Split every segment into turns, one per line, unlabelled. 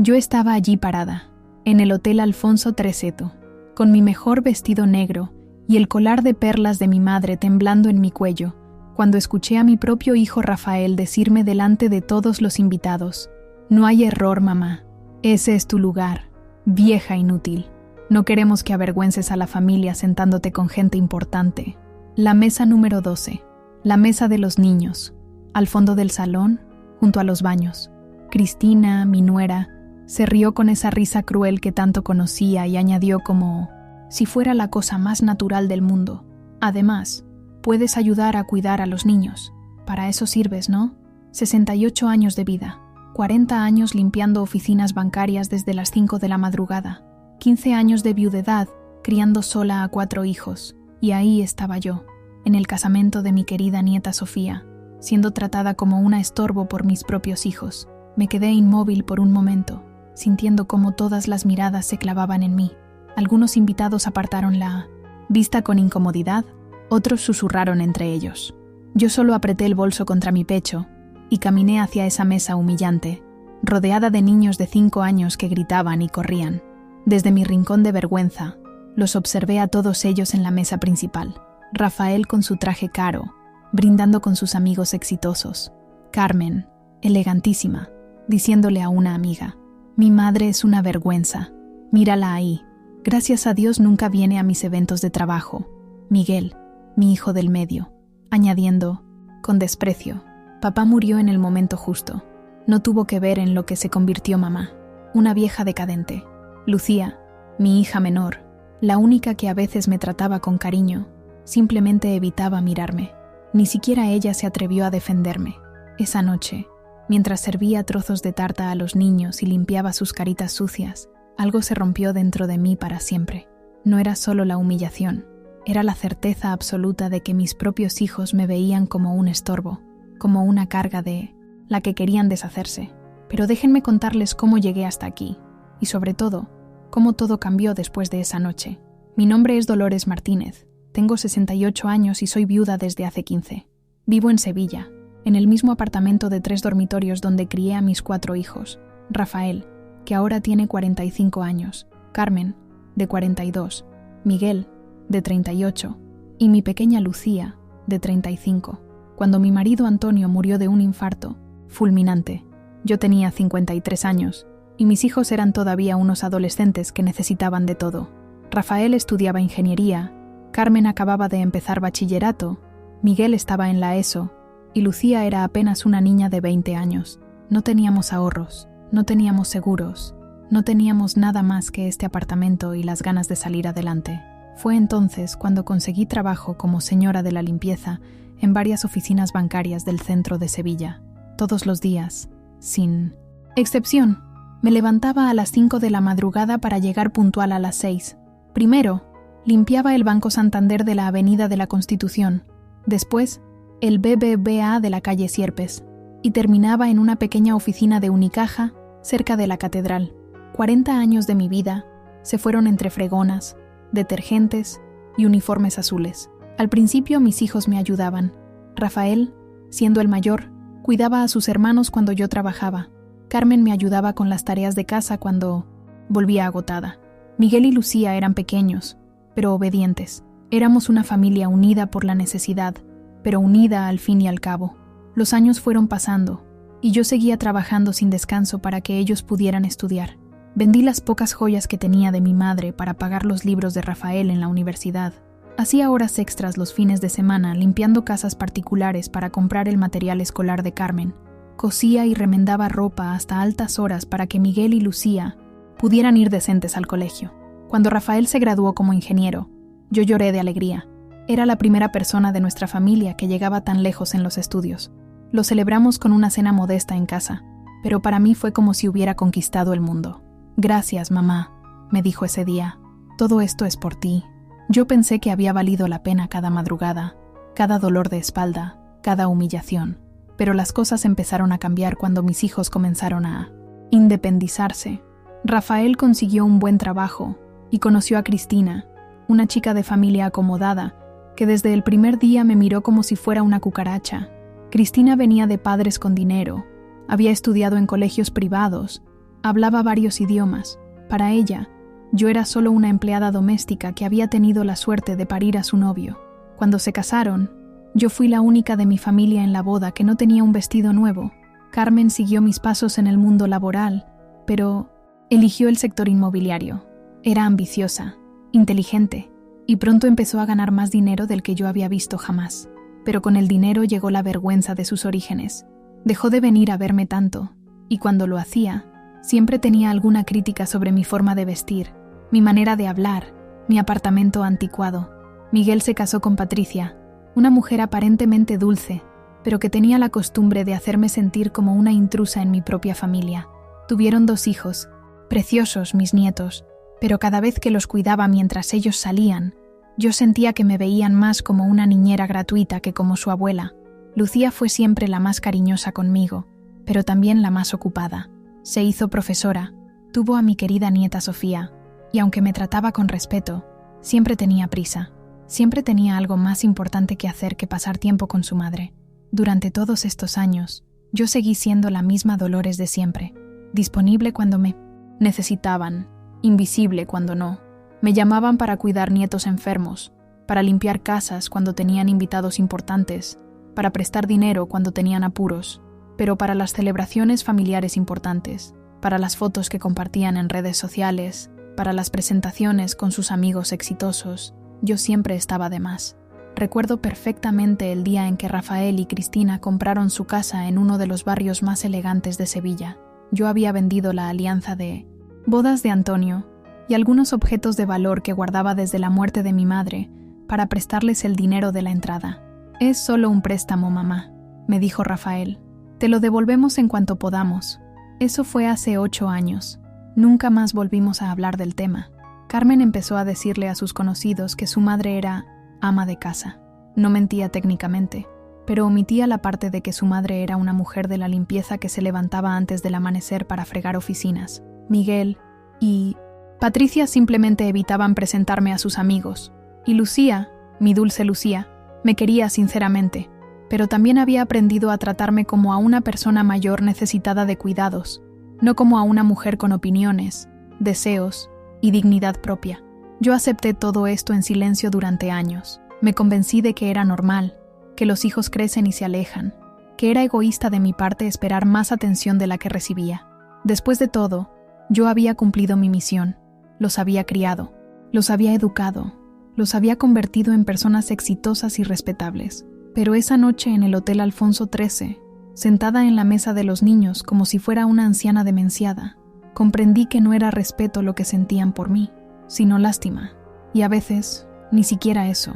Yo estaba allí parada, en el Hotel Alfonso Treseto, con mi mejor vestido negro y el collar de perlas de mi madre temblando en mi cuello, cuando escuché a mi propio hijo Rafael decirme delante de todos los invitados: «No hay error, mamá. Ese es tu lugar, vieja inútil. No queremos que avergüences a la familia sentándote con gente importante». La mesa número 12, la mesa de los niños, al fondo del salón, junto a los baños. Cristina, mi nuera, se rió con esa risa cruel que tanto conocía y añadió como si fuera la cosa más natural del mundo: «Además, puedes ayudar a cuidar a los niños. Para eso sirves, ¿no? 68 años de vida, 40 años limpiando oficinas bancarias desde las 5 de la madrugada, 15 años de viudedad criando sola a 4 hijos. Y ahí estaba yo, en el casamiento de mi querida nieta Sofía, siendo tratada como una estorbo por mis propios hijos. Me quedé inmóvil por un momento, sintiendo cómo todas las miradas se clavaban en mí. Algunos invitados apartaron la vista con incomodidad, otros susurraron entre ellos. Yo solo apreté el bolso contra mi pecho y caminé hacia esa mesa humillante, rodeada de niños de 5 años que gritaban y corrían. Desde mi rincón de vergüenza, los observé a todos ellos en la mesa principal. Rafael con su traje caro, brindando con sus amigos exitosos. Carmen, elegantísima, diciéndole a una amiga: «Mi madre es una vergüenza. Mírala ahí. Gracias a Dios nunca viene a mis eventos de trabajo». Miguel, mi hijo del medio, añadiendo, con desprecio: «Papá murió en el momento justo. No tuvo que ver en lo que se convirtió mamá. Una vieja decadente». Lucía, mi hija menor, la única que a veces me trataba con cariño, simplemente evitaba mirarme. Ni siquiera ella se atrevió a defenderme. Esa noche, mientras servía trozos de tarta a los niños y limpiaba sus caritas sucias, algo se rompió dentro de mí para siempre. No era solo la humillación, era la certeza absoluta de que mis propios hijos me veían como un estorbo, como una carga de la que querían deshacerse. Pero déjenme contarles cómo llegué hasta aquí, y sobre todo, cómo todo cambió después de esa noche. Mi nombre es Dolores Martínez, tengo 68 años y soy viuda desde hace 15. Vivo en Sevilla, en el mismo apartamento de 3 dormitorios donde crié a mis 4 hijos: Rafael, que ahora tiene 45 años, Carmen, de 42, Miguel, de 38, y mi pequeña Lucía, de 35. Cuando mi marido Antonio murió de un infarto fulminante, yo tenía 53 años, y mis hijos eran todavía unos adolescentes que necesitaban de todo. Rafael estudiaba ingeniería, Carmen acababa de empezar bachillerato, Miguel estaba en la ESO, y Lucía era apenas una niña de 20 años. No teníamos ahorros, no teníamos seguros, no teníamos nada más que este apartamento y las ganas de salir adelante. Fue entonces cuando conseguí trabajo como señora de la limpieza en varias oficinas bancarias del centro de Sevilla. Todos los días, sin excepción, me levantaba a las 5 de la madrugada para llegar puntual a las 6. Primero, limpiaba el Banco Santander de la Avenida de la Constitución, después, el BBVA de la calle Sierpes, y terminaba en una pequeña oficina de Unicaja cerca de la Catedral. 40 años de mi vida se fueron entre fregonas, detergentes y uniformes azules. Al principio mis hijos me ayudaban. Rafael, siendo el mayor, cuidaba a sus hermanos cuando yo trabajaba. Carmen me ayudaba con las tareas de casa cuando volvía agotada. Miguel y Lucía eran pequeños, pero obedientes. Éramos una familia unida por la necesidad, pero unida al fin y al cabo. Los años fueron pasando, y yo seguía trabajando sin descanso para que ellos pudieran estudiar. Vendí las pocas joyas que tenía de mi madre para pagar los libros de Rafael en la universidad. Hacía horas extras los fines de semana limpiando casas particulares para comprar el material escolar de Carmen. Cosía y remendaba ropa hasta altas horas para que Miguel y Lucía pudieran ir decentes al colegio. Cuando Rafael se graduó como ingeniero, yo lloré de alegría. Era la primera persona de nuestra familia que llegaba tan lejos en los estudios. Lo celebramos con una cena modesta en casa, pero para mí fue como si hubiera conquistado el mundo. «Gracias, mamá», me dijo ese día. «Todo esto es por ti». Yo pensé que había valido la pena cada madrugada, cada dolor de espalda, cada humillación. Pero las cosas empezaron a cambiar cuando mis hijos comenzaron a independizarse. Rafael consiguió un buen trabajo y conoció a Cristina, una chica de familia acomodada, que desde el primer día me miró como si fuera una cucaracha. Cristina venía de padres con dinero, había estudiado en colegios privados Hablaba varios idiomas. Para ella, yo era solo una empleada doméstica que había tenido la suerte de parir a su novio. Cuando se casaron, yo fui la única de mi familia en la boda que no tenía un vestido nuevo. Carmen siguió mis pasos en el mundo laboral, pero eligió el sector inmobiliario. Era ambiciosa, inteligente, y pronto empezó a ganar más dinero del que yo había visto jamás. Pero con el dinero llegó la vergüenza de sus orígenes. Dejó de venir a verme tanto, y cuando lo hacía, siempre tenía alguna crítica sobre mi forma de vestir, mi manera de hablar, mi apartamento anticuado. Miguel se casó con Patricia, una mujer aparentemente dulce, pero que tenía la costumbre de hacerme sentir como una intrusa en mi propia familia. Tuvieron 2 hijos, preciosos mis nietos, pero cada vez que los cuidaba mientras ellos salían, yo sentía que me veían más como una niñera gratuita que como su abuela. Lucía fue siempre la más cariñosa conmigo, pero también la más ocupada. Se hizo profesora, tuvo a mi querida nieta Sofía, y aunque me trataba con respeto, siempre tenía prisa. Siempre tenía algo más importante que hacer que pasar tiempo con su madre. Durante todos estos años, yo seguí siendo la misma Dolores de siempre, disponible cuando me necesitaban, invisible cuando no. Me llamaban para cuidar nietos enfermos, para limpiar casas cuando tenían invitados importantes, para prestar dinero cuando tenían apuros, pero para las celebraciones familiares importantes, para las fotos que compartían en redes sociales, para las presentaciones con sus amigos exitosos, yo siempre estaba de más. Recuerdo perfectamente el día en que Rafael y Cristina compraron su casa en uno de los barrios más elegantes de Sevilla. Yo había vendido la alianza de bodas de Antonio y algunos objetos de valor que guardaba desde la muerte de mi madre para prestarles el dinero de la entrada. «Es solo un préstamo, mamá», me dijo Rafael. «Te lo devolvemos en cuanto podamos». Eso fue hace 8 años. Nunca más volvimos a hablar del tema. Carmen empezó a decirle a sus conocidos que su madre era ama de casa. No mentía técnicamente, pero omitía la parte de que su madre era una mujer de la limpieza que se levantaba antes del amanecer para fregar oficinas. Miguel y Patricia simplemente evitaban presentarme a sus amigos. Y Lucía, mi dulce Lucía, me quería sinceramente, pero también había aprendido a tratarme como a una persona mayor necesitada de cuidados, no como a una mujer con opiniones, deseos y dignidad propia. Yo acepté todo esto en silencio durante años. Me convencí de que era normal, que los hijos crecen y se alejan, que era egoísta de mi parte esperar más atención de la que recibía. Después de todo, yo había cumplido mi misión. Los había criado, los había educado, los había convertido en personas exitosas y respetables. Pero esa noche en el Hotel Alfonso XIII, sentada en la mesa de los niños como si fuera una anciana demenciada, comprendí que no era respeto lo que sentían por mí, sino lástima. Y a veces, ni siquiera eso.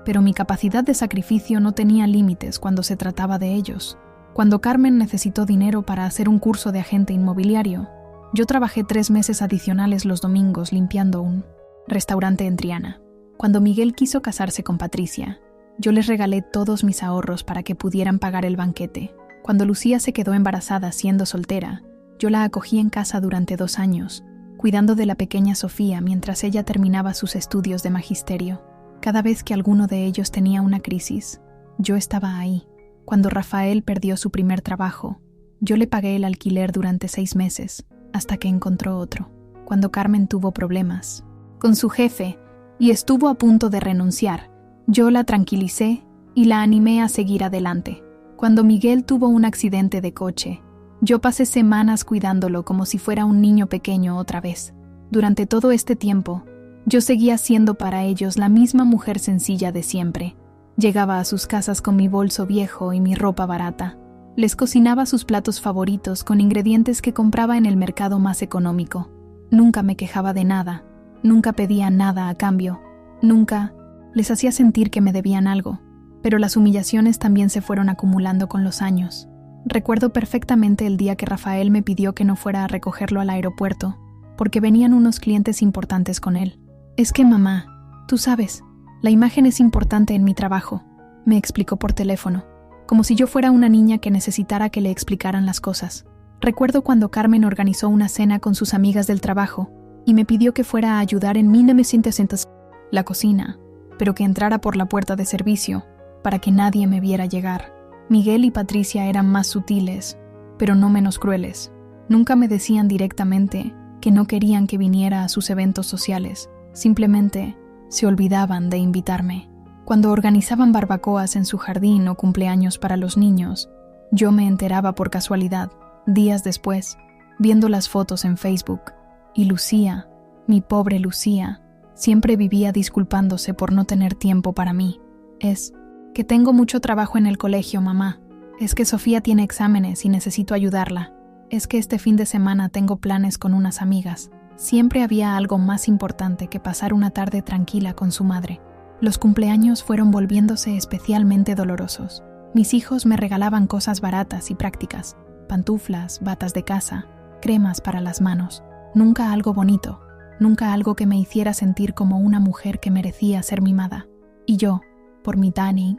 Pero mi capacidad de sacrificio no tenía límites cuando se trataba de ellos. Cuando Carmen necesitó dinero para hacer un curso de agente inmobiliario, yo trabajé 3 meses adicionales los domingos limpiando un restaurante en Triana. Cuando Miguel quiso casarse con Patricia, yo les regalé todos mis ahorros para que pudieran pagar el banquete. Cuando Lucía se quedó embarazada siendo soltera, yo la acogí en casa durante 2 años, cuidando de la pequeña Sofía mientras ella terminaba sus estudios de magisterio. Cada vez que alguno de ellos tenía una crisis, yo estaba ahí. Cuando Rafael perdió su primer trabajo, yo le pagué el alquiler durante 6 meses, hasta que encontró otro. Cuando Carmen tuvo problemas con su jefe y estuvo a punto de renunciar, yo la tranquilicé y la animé a seguir adelante. Cuando Miguel tuvo un accidente de coche, yo pasé semanas cuidándolo como si fuera un niño pequeño otra vez. Durante todo este tiempo, yo seguía siendo para ellos la misma mujer sencilla de siempre. Llegaba a sus casas con mi bolso viejo y mi ropa barata. Les cocinaba sus platos favoritos con ingredientes que compraba en el mercado más económico. Nunca me quejaba de nada, nunca pedía nada a cambio, nunca les hacía sentir que me debían algo. Pero las humillaciones también se fueron acumulando con los años. Recuerdo perfectamente el día que Rafael me pidió que no fuera a recogerlo al aeropuerto, porque venían unos clientes importantes con él. «Es que mamá, tú sabes, la imagen es importante en mi trabajo», me explicó por teléfono, como si yo fuera una niña que necesitara que le explicaran las cosas. Recuerdo cuando Carmen organizó una cena con sus amigas del trabajo y me pidió que fuera a ayudar en 1900 la cocina, pero que entrara por la puerta de servicio, para que nadie me viera llegar. Miguel y Patricia eran más sutiles, pero no menos crueles. Nunca me decían directamente que no querían que viniera a sus eventos sociales, simplemente se olvidaban de invitarme. Cuando organizaban barbacoas en su jardín o cumpleaños para los niños, yo me enteraba por casualidad, días después, viendo las fotos en Facebook, y Lucía, mi pobre Lucía, siempre vivía disculpándose por no tener tiempo para mí. Es que tengo mucho trabajo en el colegio, mamá. Es que Sofía tiene exámenes y necesito ayudarla. Es que este fin de semana tengo planes con unas amigas. Siempre había algo más importante que pasar una tarde tranquila con su madre. Los cumpleaños fueron volviéndose especialmente dolorosos. Mis hijos me regalaban cosas baratas y prácticas, pantuflas, batas de casa, cremas para las manos. Nunca algo bonito, nunca algo que me hiciera sentir como una mujer que merecía ser mimada. Y yo, por mi Dani,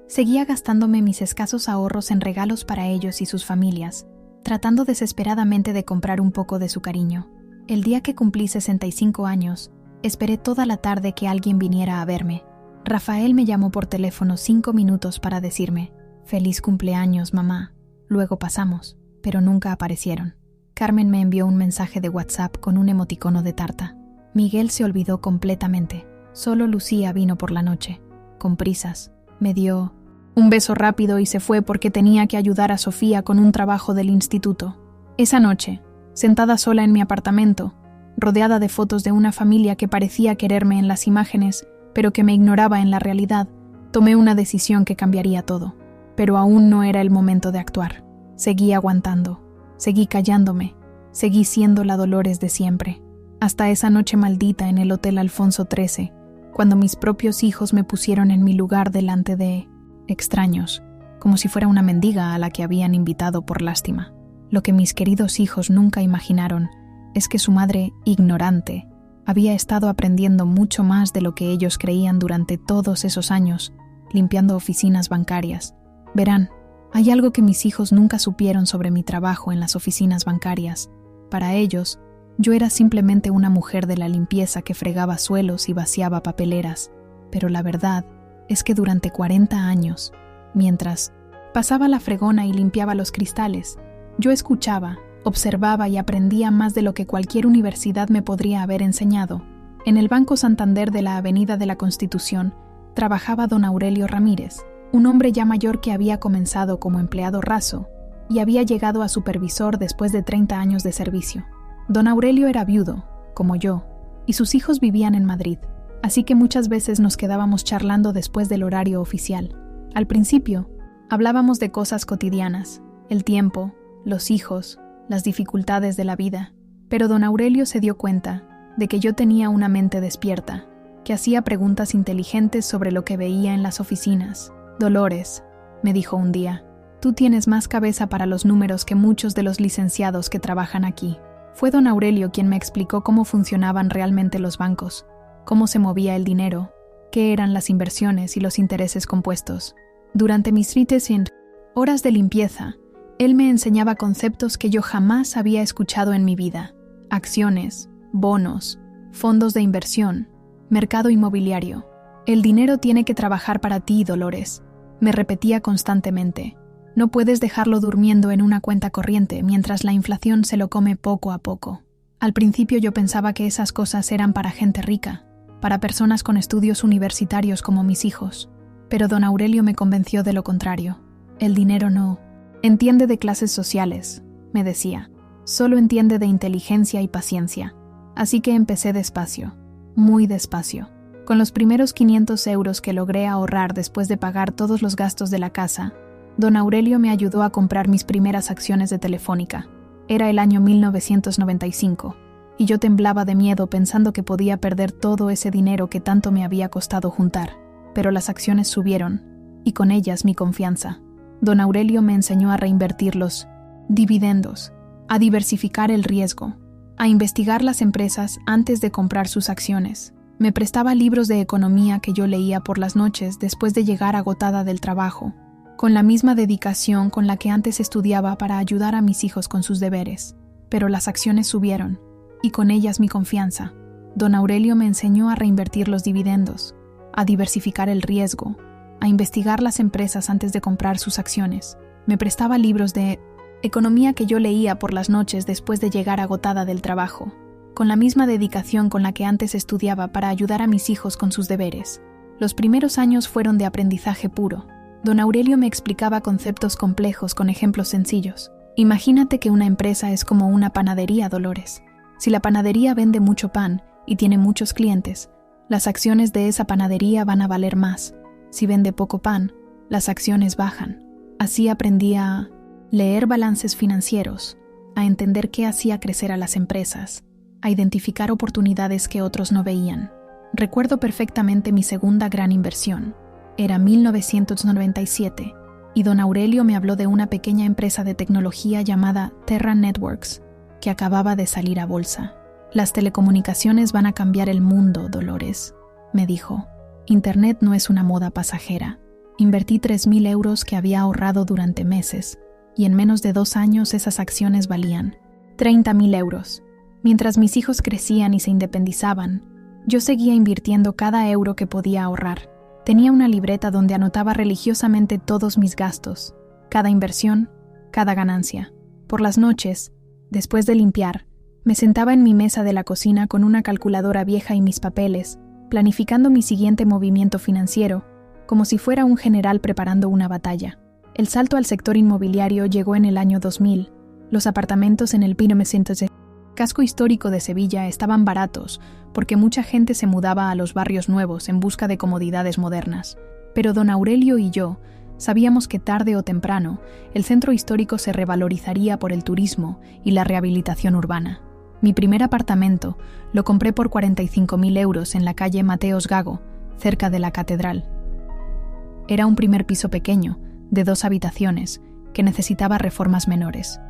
seguía gastándome mis escasos ahorros en regalos para ellos y sus familias, tratando desesperadamente de comprar un poco de su cariño. El día que cumplí 65 años, esperé toda la tarde que alguien viniera a verme. Rafael me llamó por teléfono 5 minutos para decirme: «Feliz cumpleaños, mamá». Luego pasamos, pero nunca aparecieron. Carmen me envió un mensaje de WhatsApp con un emoticono de tarta. Miguel se olvidó completamente. Solo Lucía vino por la noche. Con prisas, me dio un beso rápido y se fue porque tenía que ayudar a Sofía con un trabajo del instituto. Esa noche, sentada sola en mi apartamento, rodeada de fotos de una familia que parecía quererme en las imágenes, pero que me ignoraba en la realidad, tomé una decisión que cambiaría todo. Pero aún no era el momento de actuar. Seguí aguantando, seguí callándome, seguí siendo la Dolores de siempre. Hasta esa noche maldita en el Hotel Alfonso XIII, cuando mis propios hijos me pusieron en mi lugar delante de extraños, como si fuera una mendiga a la que habían invitado por lástima. Lo que mis queridos hijos nunca imaginaron es que su madre, ignorante, había estado aprendiendo mucho más de lo que ellos creían durante todos esos años, limpiando oficinas bancarias. Verán, hay algo que mis hijos nunca supieron sobre mi trabajo en las oficinas bancarias. Para ellos, yo era simplemente una mujer de la limpieza que fregaba suelos y vaciaba papeleras. Pero la verdad es que durante 40 años, mientras pasaba la fregona y limpiaba los cristales, yo escuchaba, observaba y aprendía más de lo que cualquier universidad me podría haber enseñado. En el Banco Santander de la Avenida de la Constitución trabajaba don Aurelio Ramírez, un hombre ya mayor que había comenzado como empleado raso y había llegado a supervisor después de 30 años de servicio. Don Aurelio era viudo, como yo, y sus hijos vivían en Madrid, así que muchas veces nos quedábamos charlando después del horario oficial. Al principio, hablábamos de cosas cotidianas, el tiempo, los hijos, las dificultades de la vida, pero don Aurelio se dio cuenta de que yo tenía una mente despierta, que hacía preguntas inteligentes sobre lo que veía en las oficinas. «Dolores», me dijo un día, «tú tienes más cabeza para los números que muchos de los licenciados que trabajan aquí». Fue don Aurelio quien me explicó cómo funcionaban realmente los bancos, cómo se movía el dinero, qué eran las inversiones y los intereses compuestos. Durante mis horas de limpieza, él me enseñaba conceptos que yo jamás había escuchado en mi vida: acciones, bonos, fondos de inversión, mercado inmobiliario. «El dinero tiene que trabajar para ti, Dolores», me repetía constantemente. «No puedes dejarlo durmiendo en una cuenta corriente mientras la inflación se lo come poco a poco». Al principio yo pensaba que esas cosas eran para gente rica, para personas con estudios universitarios como mis hijos, pero don Aurelio me convenció de lo contrario. «El dinero no entiende de clases sociales», me decía, «solo entiende de inteligencia y paciencia». Así que empecé despacio, muy despacio. Con los primeros 500 euros que logré ahorrar después de pagar todos los gastos de la casa, don Aurelio me ayudó a comprar mis primeras acciones de Telefónica. Era el año 1995, y yo temblaba de miedo pensando que podía perder todo ese dinero que tanto me había costado juntar. Pero las acciones subieron, y con ellas mi confianza. Don Aurelio me enseñó a reinvertir los dividendos, a diversificar el riesgo, a investigar las empresas antes de comprar sus acciones. Me prestaba libros de economía que yo leía por las noches después de llegar agotada del trabajo, con la misma dedicación con la que antes estudiaba para ayudar a mis hijos con sus deberes. Pero las acciones subieron, y con ellas mi confianza. Don Aurelio me enseñó a reinvertir los dividendos, a diversificar el riesgo, a investigar las empresas antes de comprar sus acciones. Me prestaba libros de economía que yo leía por las noches después de llegar agotada del trabajo, con la misma dedicación con la que antes estudiaba para ayudar a mis hijos con sus deberes. Los primeros años fueron de aprendizaje puro. Don Aurelio me explicaba conceptos complejos con ejemplos sencillos. Imagínate que una empresa es como una panadería, Dolores. Si la panadería vende mucho pan y tiene muchos clientes, las acciones de esa panadería van a valer más. Si vende poco pan, las acciones bajan. Así aprendí a leer balances financieros, a entender qué hacía crecer a las empresas, a identificar oportunidades que otros no veían. Recuerdo perfectamente mi segunda gran inversión. Era 1997 y don Aurelio me habló de una pequeña empresa de tecnología llamada Terra Networks, que acababa de salir a bolsa. Las telecomunicaciones van a cambiar el mundo, Dolores, me dijo. Internet no es una moda pasajera. Invertí 3.000 euros que había ahorrado durante meses, y en menos de 2 años esas acciones valían 30.000 euros. Mientras mis hijos crecían y se independizaban, yo seguía invirtiendo cada euro que podía ahorrar. Tenía una libreta donde anotaba religiosamente todos mis gastos, cada inversión, cada ganancia. Por las noches, después de limpiar, me sentaba en mi mesa de la cocina con una calculadora vieja y mis papeles, planificando mi siguiente movimiento financiero, como si fuera un general preparando una batalla. El salto al sector inmobiliario llegó en el año 2000. Los apartamentos en el casco histórico de Sevilla estaban baratos porque mucha gente se mudaba a los barrios nuevos en busca de comodidades modernas. Pero don Aurelio y yo sabíamos que tarde o temprano el centro histórico se revalorizaría por el turismo y la rehabilitación urbana. Mi primer apartamento lo compré por 45.000 euros en la calle Mateos Gago, cerca de la catedral. Era un primer piso pequeño, de 2 habitaciones, que necesitaba reformas menores.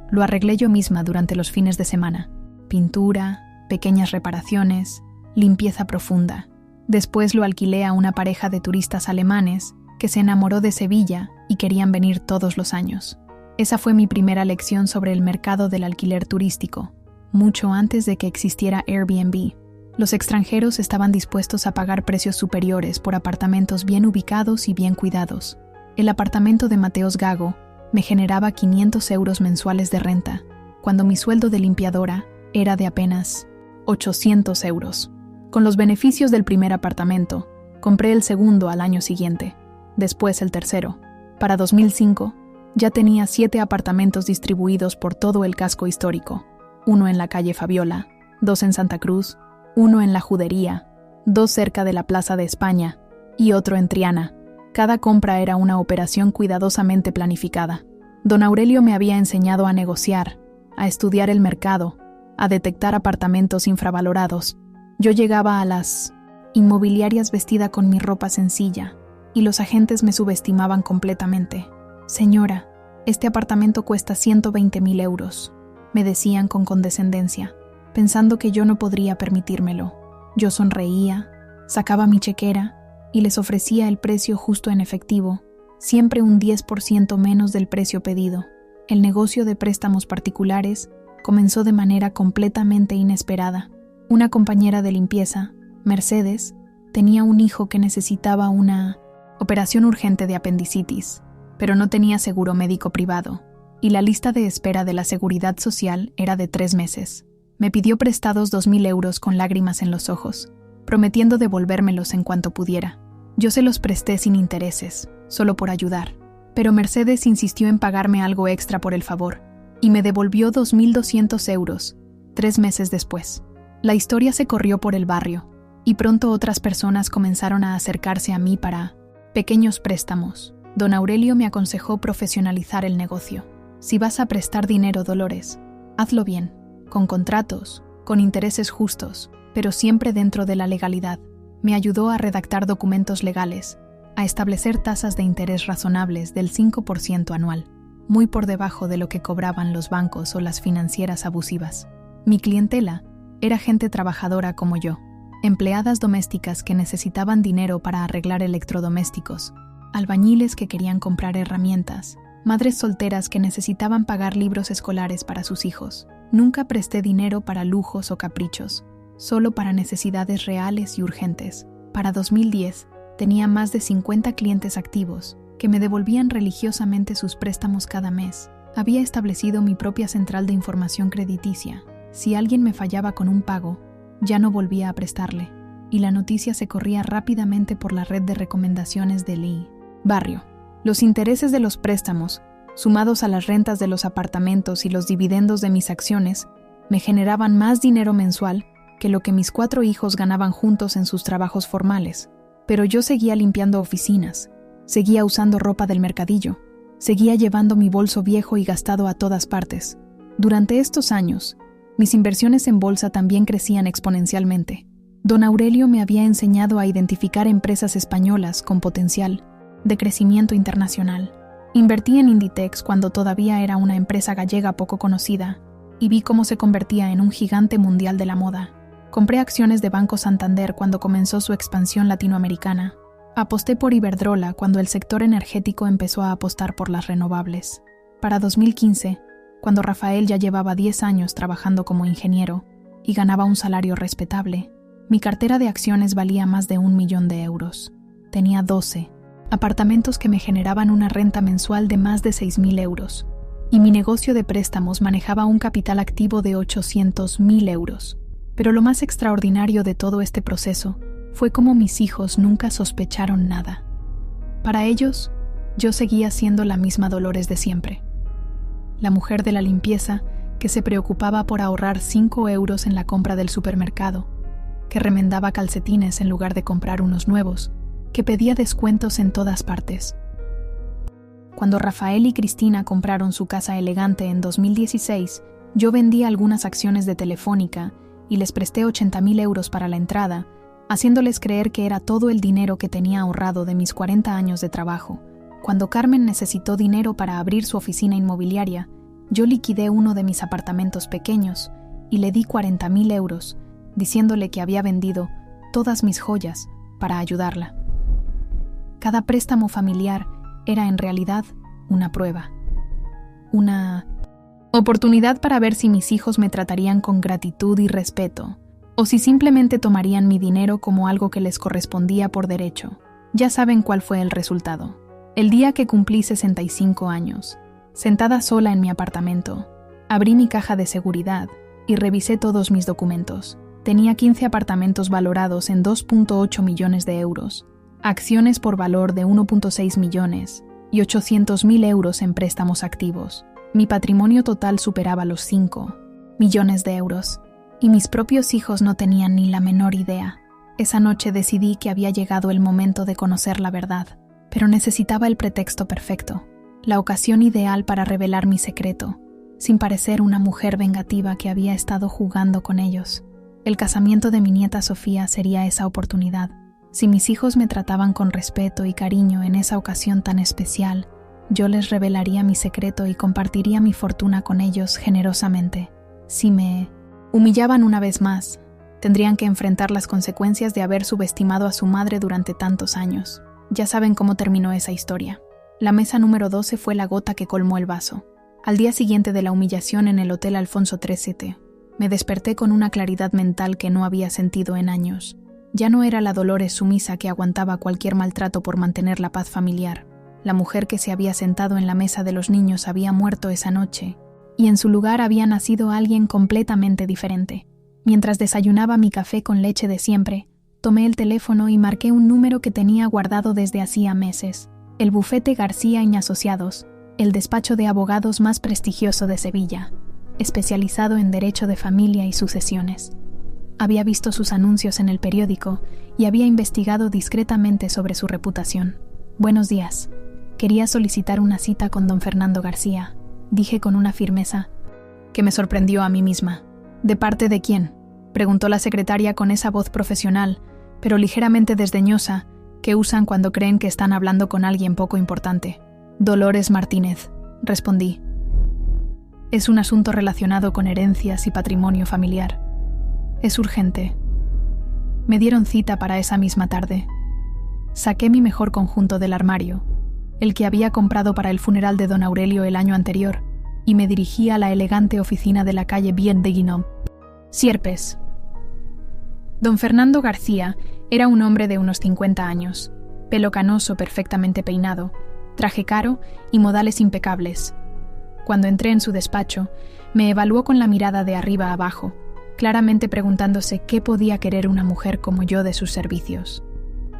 Lo arreglé yo misma durante los fines de semana. Pintura, pequeñas reparaciones, limpieza profunda. Después lo alquilé a una pareja de turistas alemanes que se enamoró de Sevilla y querían venir todos los años. Esa fue mi primera lección sobre el mercado del alquiler turístico, mucho antes de que existiera Airbnb. Los extranjeros estaban dispuestos a pagar precios superiores por apartamentos bien ubicados y bien cuidados. El apartamento de Mateos Gago me generaba 500 euros mensuales de renta, cuando mi sueldo de limpiadora era de apenas 800 euros. Con los beneficios del primer apartamento, compré el segundo al año siguiente, después el tercero. Para 2005, ya tenía 7 apartamentos distribuidos por todo el casco histórico, 1 en la calle Fabiola, 2 en Santa Cruz, 1 en la Judería, 2 cerca de la Plaza de España y otro en Triana. Cada compra era una operación cuidadosamente planificada. Don Aurelio me había enseñado a negociar, a estudiar el mercado, a detectar apartamentos infravalorados. Yo llegaba a las inmobiliarias vestida con mi ropa sencilla, y los agentes me subestimaban completamente. «Señora, este apartamento cuesta 120.000 euros», me decían con condescendencia, pensando que yo no podría permitírmelo. Yo sonreía, sacaba mi chequera y les ofrecía el precio justo en efectivo, siempre un 10% menos del precio pedido. El negocio de préstamos particulares comenzó de manera completamente inesperada. Una compañera de limpieza, Mercedes, tenía un hijo que necesitaba una operación urgente de apendicitis, pero no tenía seguro médico privado, y la lista de espera de la Seguridad Social era de 3 meses. Me pidió prestados 2.000 euros con lágrimas en los ojos, prometiendo devolvérmelos en cuanto pudiera. Yo se los presté sin intereses, solo por ayudar, pero Mercedes insistió en pagarme algo extra por el favor, y me devolvió 2.200 euros, 3 meses después. La historia se corrió por el barrio, y pronto otras personas comenzaron a acercarse a mí para pequeños préstamos. Don Aurelio me aconsejó profesionalizar el negocio. Si vas a prestar dinero, Dolores, hazlo bien, con contratos, con intereses justos, pero siempre dentro de la legalidad. Me ayudó a redactar documentos legales, a establecer tasas de interés razonables del 5% anual, muy por debajo de lo que cobraban los bancos o las financieras abusivas. Mi clientela era gente trabajadora como yo, empleadas domésticas que necesitaban dinero para arreglar electrodomésticos, albañiles que querían comprar herramientas, madres solteras que necesitaban pagar libros escolares para sus hijos. Nunca presté dinero para lujos o caprichos, solo para necesidades reales y urgentes. Para 2010, tenía más de 50 clientes activos que me devolvían religiosamente sus préstamos cada mes. Había establecido mi propia central de información crediticia. Si alguien me fallaba con un pago, ya no volvía a prestarle, y la noticia se corría rápidamente por la red de recomendaciones de Lee. Barrio. Los intereses de los préstamos, sumados a las rentas de los apartamentos y los dividendos de mis acciones, me generaban más dinero mensual que lo que mis 4 hijos ganaban juntos en sus trabajos formales. Pero yo seguía limpiando oficinas, seguía usando ropa del mercadillo, seguía llevando mi bolso viejo y gastado a todas partes. Durante estos años, mis inversiones en bolsa también crecían exponencialmente. Don Aurelio me había enseñado a identificar empresas españolas con potencial de crecimiento internacional. Invertí en Inditex cuando todavía era una empresa gallega poco conocida y vi cómo se convertía en un gigante mundial de la moda. Compré acciones de Banco Santander cuando comenzó su expansión latinoamericana. Aposté por Iberdrola cuando el sector energético empezó a apostar por las renovables. Para 2015, cuando Rafael ya llevaba 10 años trabajando como ingeniero y ganaba un salario respetable, mi cartera de acciones valía más de 1 millón de euros. Tenía 12 apartamentos que me generaban una renta mensual de más de 6.000 euros, y mi negocio de préstamos manejaba un capital activo de 800.000 euros. Pero lo más extraordinario de todo este proceso fue cómo mis hijos nunca sospecharon nada. Para ellos, yo seguía siendo la misma Dolores de siempre. La mujer de la limpieza que se preocupaba por ahorrar 5 euros en la compra del supermercado, que remendaba calcetines en lugar de comprar unos nuevos, que pedía descuentos en todas partes. Cuando Rafael y Cristina compraron su casa elegante en 2016, yo vendí algunas acciones de Telefónica y les presté 80.000 euros para la entrada, haciéndoles creer que era todo el dinero que tenía ahorrado de mis 40 años de trabajo. Cuando Carmen necesitó dinero para abrir su oficina inmobiliaria, yo liquidé uno de mis apartamentos pequeños y le di 40.000 euros, diciéndole que había vendido todas mis joyas para ayudarla. Cada préstamo familiar era en realidad una prueba, una oportunidad para ver si mis hijos me tratarían con gratitud y respeto, o si simplemente tomarían mi dinero como algo que les correspondía por derecho. Ya saben cuál fue el resultado. El día que cumplí 65 años, sentada sola en mi apartamento, abrí mi caja de seguridad y revisé todos mis documentos. Tenía 15 apartamentos valorados en 2.8 millones de euros, acciones por valor de 1.6 millones y 800.000 euros en préstamos activos. Mi patrimonio total superaba los 5 millones de euros, y mis propios hijos no tenían ni la menor idea. Esa noche decidí que había llegado el momento de conocer la verdad, pero necesitaba el pretexto perfecto, la ocasión ideal para revelar mi secreto, sin parecer una mujer vengativa que había estado jugando con ellos. El casamiento de mi nieta Sofía sería esa oportunidad. Si mis hijos me trataban con respeto y cariño en esa ocasión tan especial, yo les revelaría mi secreto y compartiría mi fortuna con ellos generosamente. Si me humillaban una vez más, tendrían que enfrentar las consecuencias de haber subestimado a su madre durante tantos años. Ya saben cómo terminó esa historia. La mesa número 12 fue la gota que colmó el vaso. Al día siguiente de la humillación en el Hotel Alfonso 13, me desperté con una claridad mental que no había sentido en años. Ya no era la Dolores sumisa que aguantaba cualquier maltrato por mantener la paz familiar. La mujer que se había sentado en la mesa de los niños había muerto esa noche, y en su lugar había nacido alguien completamente diferente. Mientras desayunaba mi café con leche de siempre, tomé el teléfono y marqué un número que tenía guardado desde hacía meses. El bufete García y Asociados, el despacho de abogados más prestigioso de Sevilla, especializado en derecho de familia y sucesiones. Había visto sus anuncios en el periódico y había investigado discretamente sobre su reputación. Buenos días. Quería solicitar una cita con don Fernando García, dije con una firmeza que me sorprendió a mí misma. ¿De parte de quién?, preguntó la secretaria con esa voz profesional, pero ligeramente desdeñosa, que usan cuando creen que están hablando con alguien poco importante. Dolores Martínez, respondí. Es un asunto relacionado con herencias y patrimonio familiar. Es urgente. Me dieron cita para esa misma tarde. Saqué mi mejor conjunto del armario, el que había comprado para el funeral de don Aurelio el año anterior, y me dirigí a la elegante oficina de la calle Bien de Guinom. Sierpes. Don Fernando García era un hombre de unos 50 años, pelo canoso perfectamente peinado, traje caro y modales impecables. Cuando entré en su despacho, me evaluó con la mirada de arriba a abajo, claramente preguntándose qué podía querer una mujer como yo de sus servicios.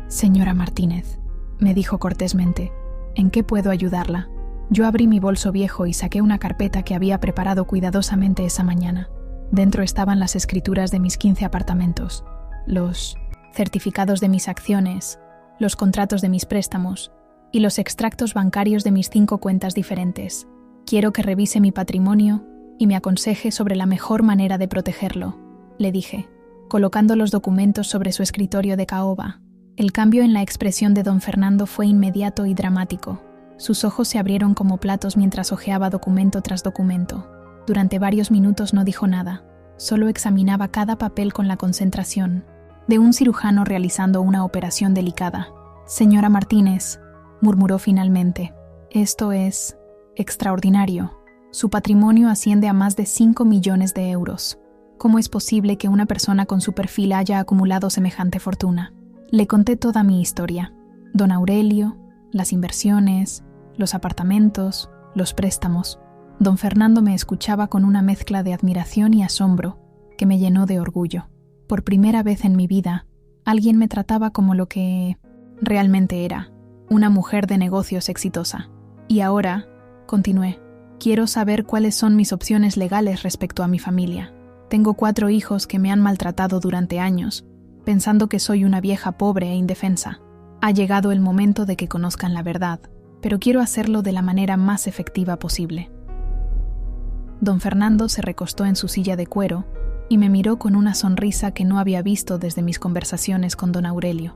«Señora Martínez», me dijo cortésmente, «¿en qué puedo ayudarla?». Yo abrí mi bolso viejo y saqué una carpeta que había preparado cuidadosamente esa mañana. Dentro estaban las escrituras de mis 15 apartamentos, los certificados de mis acciones, los contratos de mis préstamos y los extractos bancarios de mis 5 cuentas diferentes. «Quiero que revise mi patrimonio y me aconseje sobre la mejor manera de protegerlo», le dije, colocando los documentos sobre su escritorio de caoba. El cambio en la expresión de don Fernando fue inmediato y dramático. Sus ojos se abrieron como platos mientras hojeaba documento tras documento. Durante varios minutos no dijo nada, solo examinaba cada papel con la concentración de un cirujano realizando una operación delicada. «Señora Martínez», murmuró finalmente, «esto es extraordinario. Su patrimonio asciende a más de 5 millones de euros. ¿Cómo es posible que una persona con su perfil haya acumulado semejante fortuna?». Le conté toda mi historia. Don Aurelio, las inversiones, los apartamentos, los préstamos. Don Fernando me escuchaba con una mezcla de admiración y asombro que me llenó de orgullo. Por primera vez en mi vida, alguien me trataba como lo que realmente era, una mujer de negocios exitosa. «Y ahora», continué, «quiero saber cuáles son mis opciones legales respecto a mi familia. Tengo 4 hijos que me han maltratado durante años, pensando que soy una vieja pobre e indefensa. Ha llegado el momento de que conozcan la verdad, pero quiero hacerlo de la manera más efectiva posible». Don Fernando se recostó en su silla de cuero y me miró con una sonrisa que no había visto desde mis conversaciones con don Aurelio.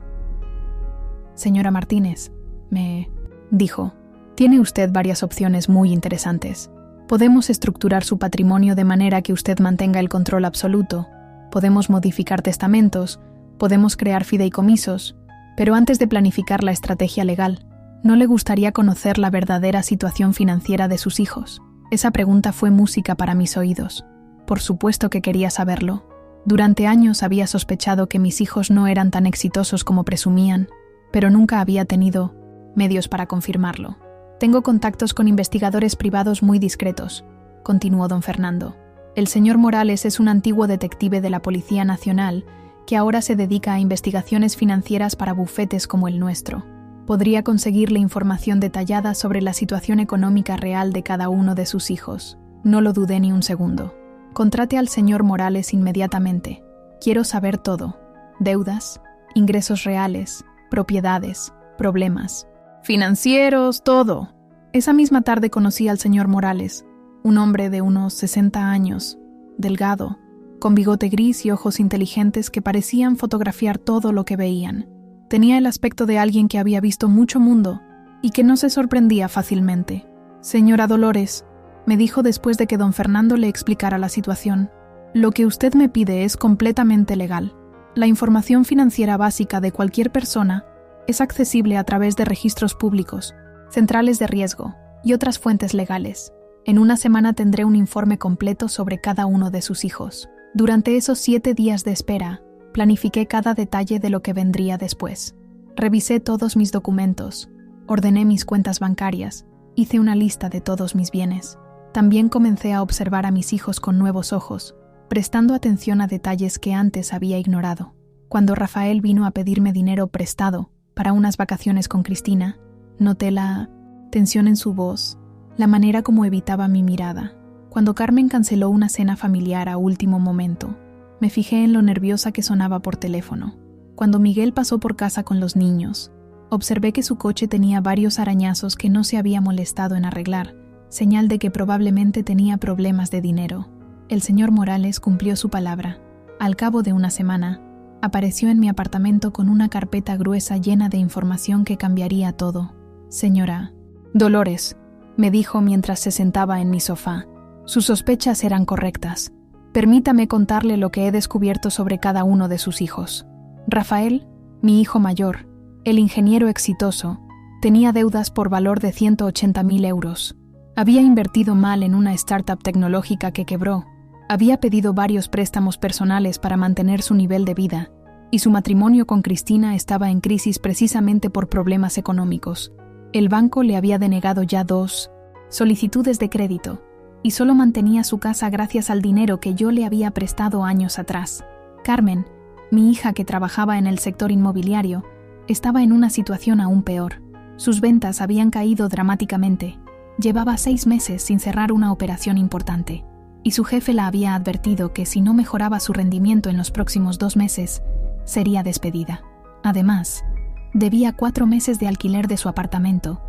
«Señora Martínez», me dijo, «tiene usted varias opciones muy interesantes. Podemos estructurar su patrimonio de manera que usted mantenga el control absoluto, podemos modificar testamentos, podemos crear fideicomisos, pero antes de planificar la estrategia legal, ¿no le gustaría conocer la verdadera situación financiera de sus hijos?». Esa pregunta fue música para mis oídos. Por supuesto que quería saberlo. Durante años había sospechado que mis hijos no eran tan exitosos como presumían, pero nunca había tenido medios para confirmarlo. «Tengo contactos con investigadores privados muy discretos», continuó don Fernando. «El señor Morales es un antiguo detective de la Policía Nacional que ahora se dedica a investigaciones financieras para bufetes como el nuestro. Podría conseguirle información detallada sobre la situación económica real de cada uno de sus hijos». No lo dudé ni un segundo. «Contrate al señor Morales inmediatamente. Quiero saber todo. Deudas, ingresos reales, propiedades, problemas financieros, todo». Esa misma tarde conocí al señor Morales, un hombre de unos 60 años, delgado, con bigote gris y ojos inteligentes que parecían fotografiar todo lo que veían. Tenía el aspecto de alguien que había visto mucho mundo y que no se sorprendía fácilmente. «Señora Dolores», me dijo después de que don Fernando le explicara la situación, «lo que usted me pide es completamente legal. La información financiera básica de cualquier persona es accesible a través de registros públicos, centrales de riesgo y otras fuentes legales. En una semana tendré un informe completo sobre cada uno de sus hijos. Durante esos 7 días de espera, planifiqué cada detalle de lo que vendría después. Revisé todos mis documentos, ordené mis cuentas bancarias, hice una lista de todos mis bienes. También comencé a observar a mis hijos con nuevos ojos, prestando atención a detalles que antes había ignorado. Cuando Rafael vino a pedirme dinero prestado para unas vacaciones con Cristina, noté la tensión en su voz, la manera como evitaba mi mirada. Cuando Carmen canceló una cena familiar a último momento, me fijé en lo nerviosa que sonaba por teléfono. Cuando Miguel pasó por casa con los niños, observé que su coche tenía varios arañazos que no se había molestado en arreglar, señal de que probablemente tenía problemas de dinero. El señor Morales cumplió su palabra. Al cabo de una semana, apareció en mi apartamento con una carpeta gruesa llena de información que cambiaría todo. «Señora Dolores», me dijo mientras se sentaba en mi sofá, «sus sospechas eran correctas. Permítame contarle lo que he descubierto sobre cada uno de sus hijos. Rafael, mi hijo mayor, el ingeniero exitoso, tenía deudas por valor de 180.000 euros. Había invertido mal en una startup tecnológica que quebró. Había pedido varios préstamos personales para mantener su nivel de vida, y su matrimonio con Cristina estaba en crisis precisamente por problemas económicos. El banco le había denegado ya 2 solicitudes de crédito, y solo mantenía su casa gracias al dinero que yo le había prestado años atrás. Carmen, mi hija que trabajaba en el sector inmobiliario, estaba en una situación aún peor. Sus ventas habían caído dramáticamente. Llevaba 6 meses sin cerrar una operación importante, y su jefe la había advertido que si no mejoraba su rendimiento en los próximos 2 meses, sería despedida. Además, debía 4 meses de alquiler de su apartamento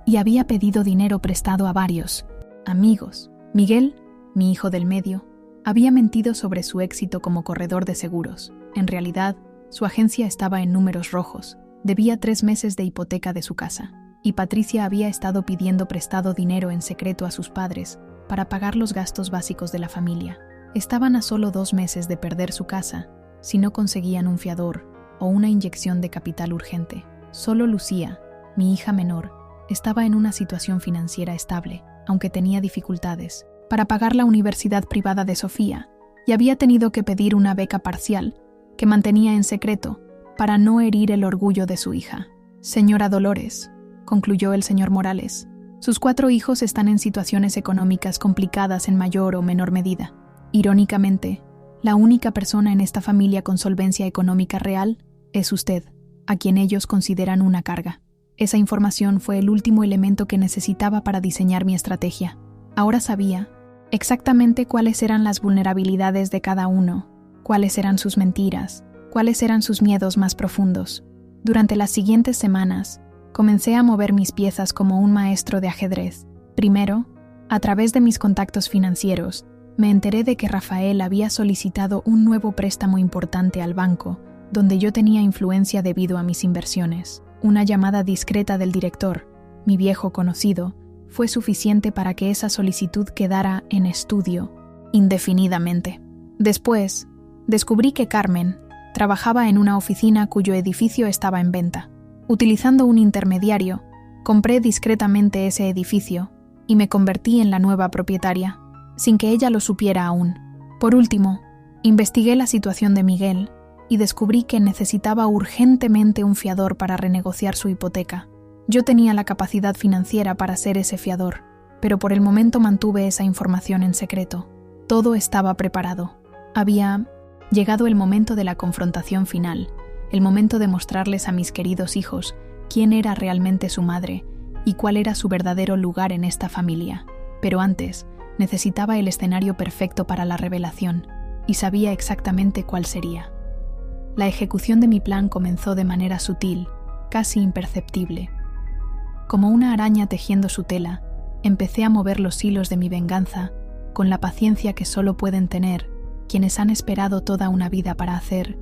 y había pedido dinero prestado a varios amigos. Miguel, mi hijo del medio, había mentido sobre su éxito como corredor de seguros. En realidad, su agencia estaba en números rojos, debía 3 meses de hipoteca de su casa, y Patricia había estado pidiendo prestado dinero en secreto a sus padres para pagar los gastos básicos de la familia. Estaban a solo 2 meses de perder su casa si no conseguían un fiador o una inyección de capital urgente. Solo Lucía, mi hija menor, estaba en una situación financiera estable, aunque tenía dificultades para pagar la universidad privada de Sofía y había tenido que pedir una beca parcial que mantenía en secreto para no herir el orgullo de su hija. Señora Dolores, concluyó el señor Morales, sus 4 hijos están en situaciones económicas complicadas en mayor o menor medida. Irónicamente, la única persona en esta familia con solvencia económica real es usted, a quien ellos consideran una carga. Esa información fue el último elemento que necesitaba para diseñar mi estrategia. Ahora sabía exactamente cuáles eran las vulnerabilidades de cada uno, cuáles eran sus mentiras, cuáles eran sus miedos más profundos. Durante las siguientes semanas, comencé a mover mis piezas como un maestro de ajedrez. Primero, a través de mis contactos financieros, me enteré de que Rafael había solicitado un nuevo préstamo importante al banco, donde yo tenía influencia debido a mis inversiones. Una llamada discreta del director, mi viejo conocido, fue suficiente para que esa solicitud quedara en estudio indefinidamente. Después, descubrí que Carmen trabajaba en una oficina cuyo edificio estaba en venta. Utilizando un intermediario, compré discretamente ese edificio y me convertí en la nueva propietaria, sin que ella lo supiera aún. Por último, investigué la situación de Miguel y descubrí que necesitaba urgentemente un fiador para renegociar su hipoteca. Yo tenía la capacidad financiera para ser ese fiador, pero por el momento mantuve esa información en secreto. Todo estaba preparado. Había llegado el momento de la confrontación final, el momento de mostrarles a mis queridos hijos quién era realmente su madre y cuál era su verdadero lugar en esta familia. Pero antes, necesitaba el escenario perfecto para la revelación, y sabía exactamente cuál sería. La ejecución de mi plan comenzó de manera sutil, casi imperceptible. Como una araña tejiendo su tela, empecé a mover los hilos de mi venganza con la paciencia que solo pueden tener quienes han esperado toda una vida para hacer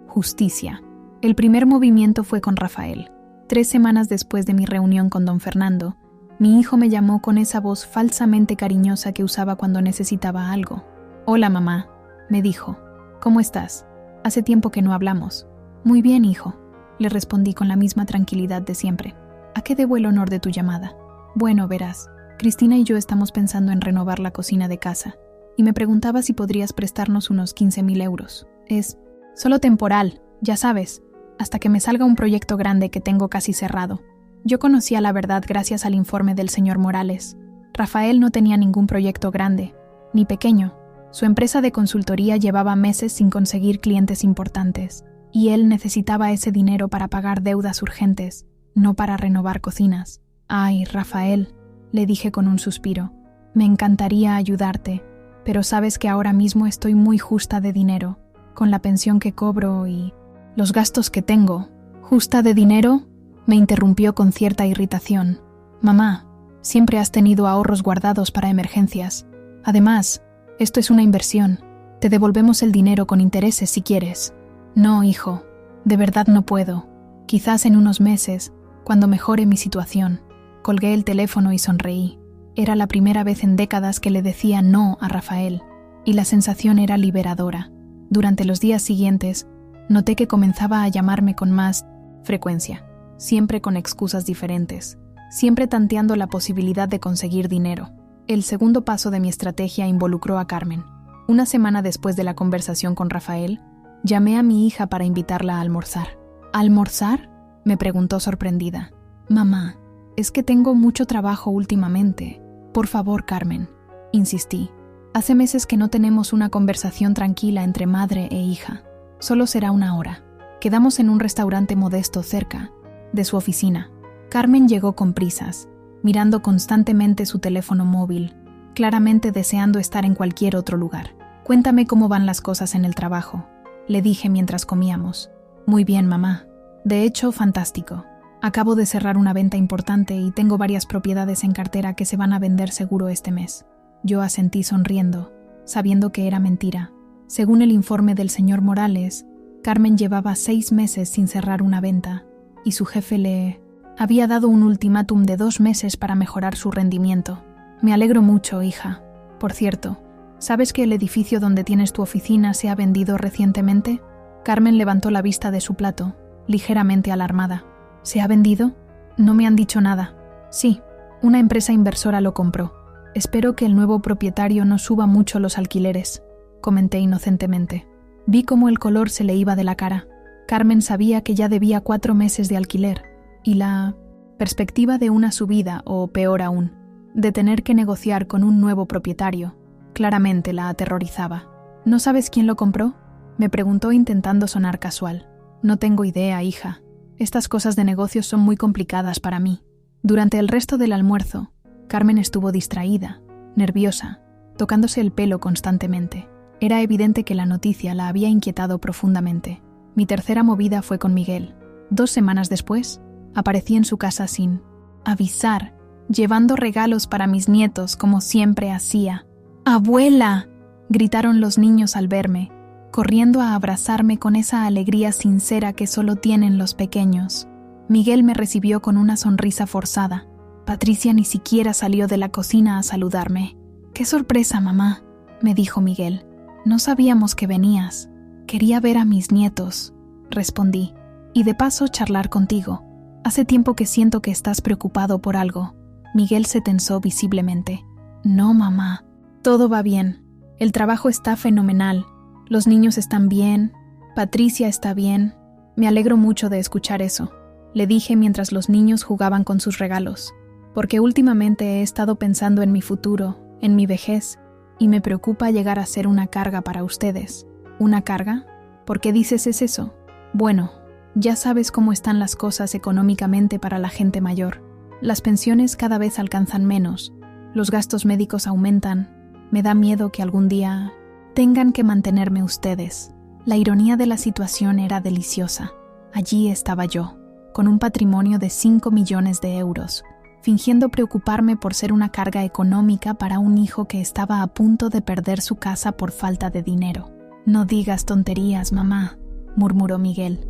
justicia. El primer movimiento fue con Rafael. 3 semanas después de mi reunión con don Fernando, mi hijo me llamó con esa voz falsamente cariñosa que usaba cuando necesitaba algo. «Hola, mamá», me dijo. «¿Cómo estás? Hace tiempo que no hablamos». «Muy bien, hijo», le respondí con la misma tranquilidad de siempre. «¿A qué debo el honor de tu llamada?» «Bueno, verás, Cristina y yo estamos pensando en renovar la cocina de casa, y me preguntaba si podrías prestarnos unos 15.000 euros. Es solo temporal, ya sabes, hasta que me salga un proyecto grande que tengo casi cerrado». Yo conocía la verdad gracias al informe del señor Morales. Rafael no tenía ningún proyecto grande, ni pequeño. Su empresa de consultoría llevaba meses sin conseguir clientes importantes, y él necesitaba ese dinero para pagar deudas urgentes, no para renovar cocinas. «Ay, Rafael», le dije con un suspiro, «me encantaría ayudarte, pero sabes que ahora mismo estoy muy justa de dinero, con la pensión que cobro y los gastos que tengo». «¿Justa de dinero?», me interrumpió con cierta irritación. «Mamá, siempre has tenido ahorros guardados para emergencias. Además, esto es una inversión. Te devolvemos el dinero con intereses si quieres». «No, hijo, de verdad no puedo. Quizás en unos meses, cuando mejore mi situación». Colgué el teléfono y sonreí. Era la primera vez en décadas que le decía no a Rafael, y la sensación era liberadora. Durante los días siguientes, noté que comenzaba a llamarme con más frecuencia, siempre con excusas diferentes, siempre tanteando la posibilidad de conseguir dinero. El segundo paso de mi estrategia involucró a Carmen. Una semana después de la conversación con Rafael, llamé a mi hija para invitarla a almorzar. ¿Almorzar?, me preguntó sorprendida. «Mamá, es que tengo mucho trabajo últimamente. Por favor, Carmen, insistí. Hace meses que no tenemos una conversación tranquila entre madre e hija. Solo será una hora. Quedamos en un restaurante modesto cerca de su oficina. Carmen llegó con prisas, mirando constantemente su teléfono móvil, claramente deseando estar en cualquier otro lugar. Cuéntame cómo van las cosas en el trabajo, le dije mientras comíamos. Muy bien, mamá. De hecho, fantástico. Acabo de cerrar una venta importante y tengo varias propiedades en cartera que se van a vender seguro este mes. Yo asentí sonriendo, sabiendo que era mentira. Según el informe del señor Morales, Carmen llevaba 6 meses sin cerrar una venta y su jefe le había dado un ultimátum de 2 meses para mejorar su rendimiento. Me alegro mucho, hija. Por cierto, ¿sabes que el edificio donde tienes tu oficina se ha vendido recientemente? Carmen levantó la vista de su plato, ligeramente alarmada. ¿Se ha vendido? No me han dicho nada. Sí, una empresa inversora lo compró. Espero que el nuevo propietario no suba mucho los alquileres, comenté inocentemente. Vi cómo el color se le iba de la cara. Carmen sabía que ya debía 4 meses de alquiler, y la perspectiva de una subida, o peor aún, de tener que negociar con un nuevo propietario, claramente la aterrorizaba. ¿No sabes quién lo compró?, me preguntó intentando sonar casual. No tengo idea, hija. Estas cosas de negocios son muy complicadas para mí. Durante el resto del almuerzo, Carmen estuvo distraída, nerviosa, tocándose el pelo constantemente. Era evidente que la noticia la había inquietado profundamente. Mi tercera movida fue con Miguel. 2 semanas después, aparecí en su casa sin avisar, llevando regalos para mis nietos como siempre hacía. ¡Abuela!, gritaron los niños al verme, corriendo a abrazarme con esa alegría sincera que solo tienen los pequeños. Miguel me recibió con una sonrisa forzada. Patricia ni siquiera salió de la cocina a saludarme. «¡Qué sorpresa, mamá!», me dijo Miguel. «No sabíamos que venías. Quería ver a mis nietos», respondí. «Y de paso charlar contigo. Hace tiempo que siento que estás preocupado por algo». Miguel se tensó visiblemente. «No, mamá. Todo va bien. El trabajo está fenomenal. Los niños están bien. Patricia está bien. Me alegro mucho de escuchar eso», le dije mientras los niños jugaban con sus regalos. «Porque últimamente he estado pensando en mi futuro, en mi vejez, y me preocupa llegar a ser una carga para ustedes». «¿Una carga? ¿Por qué dices eso?» «Bueno, ya sabes cómo están las cosas económicamente para la gente mayor. Las pensiones cada vez alcanzan menos, los gastos médicos aumentan. Me da miedo que algún día tengan que mantenerme ustedes». La ironía de la situación era deliciosa. Allí estaba yo, con un patrimonio de 5 millones de euros, fingiendo preocuparme por ser una carga económica para un hijo que estaba a punto de perder su casa por falta de dinero. «No digas tonterías, mamá», murmuró Miguel.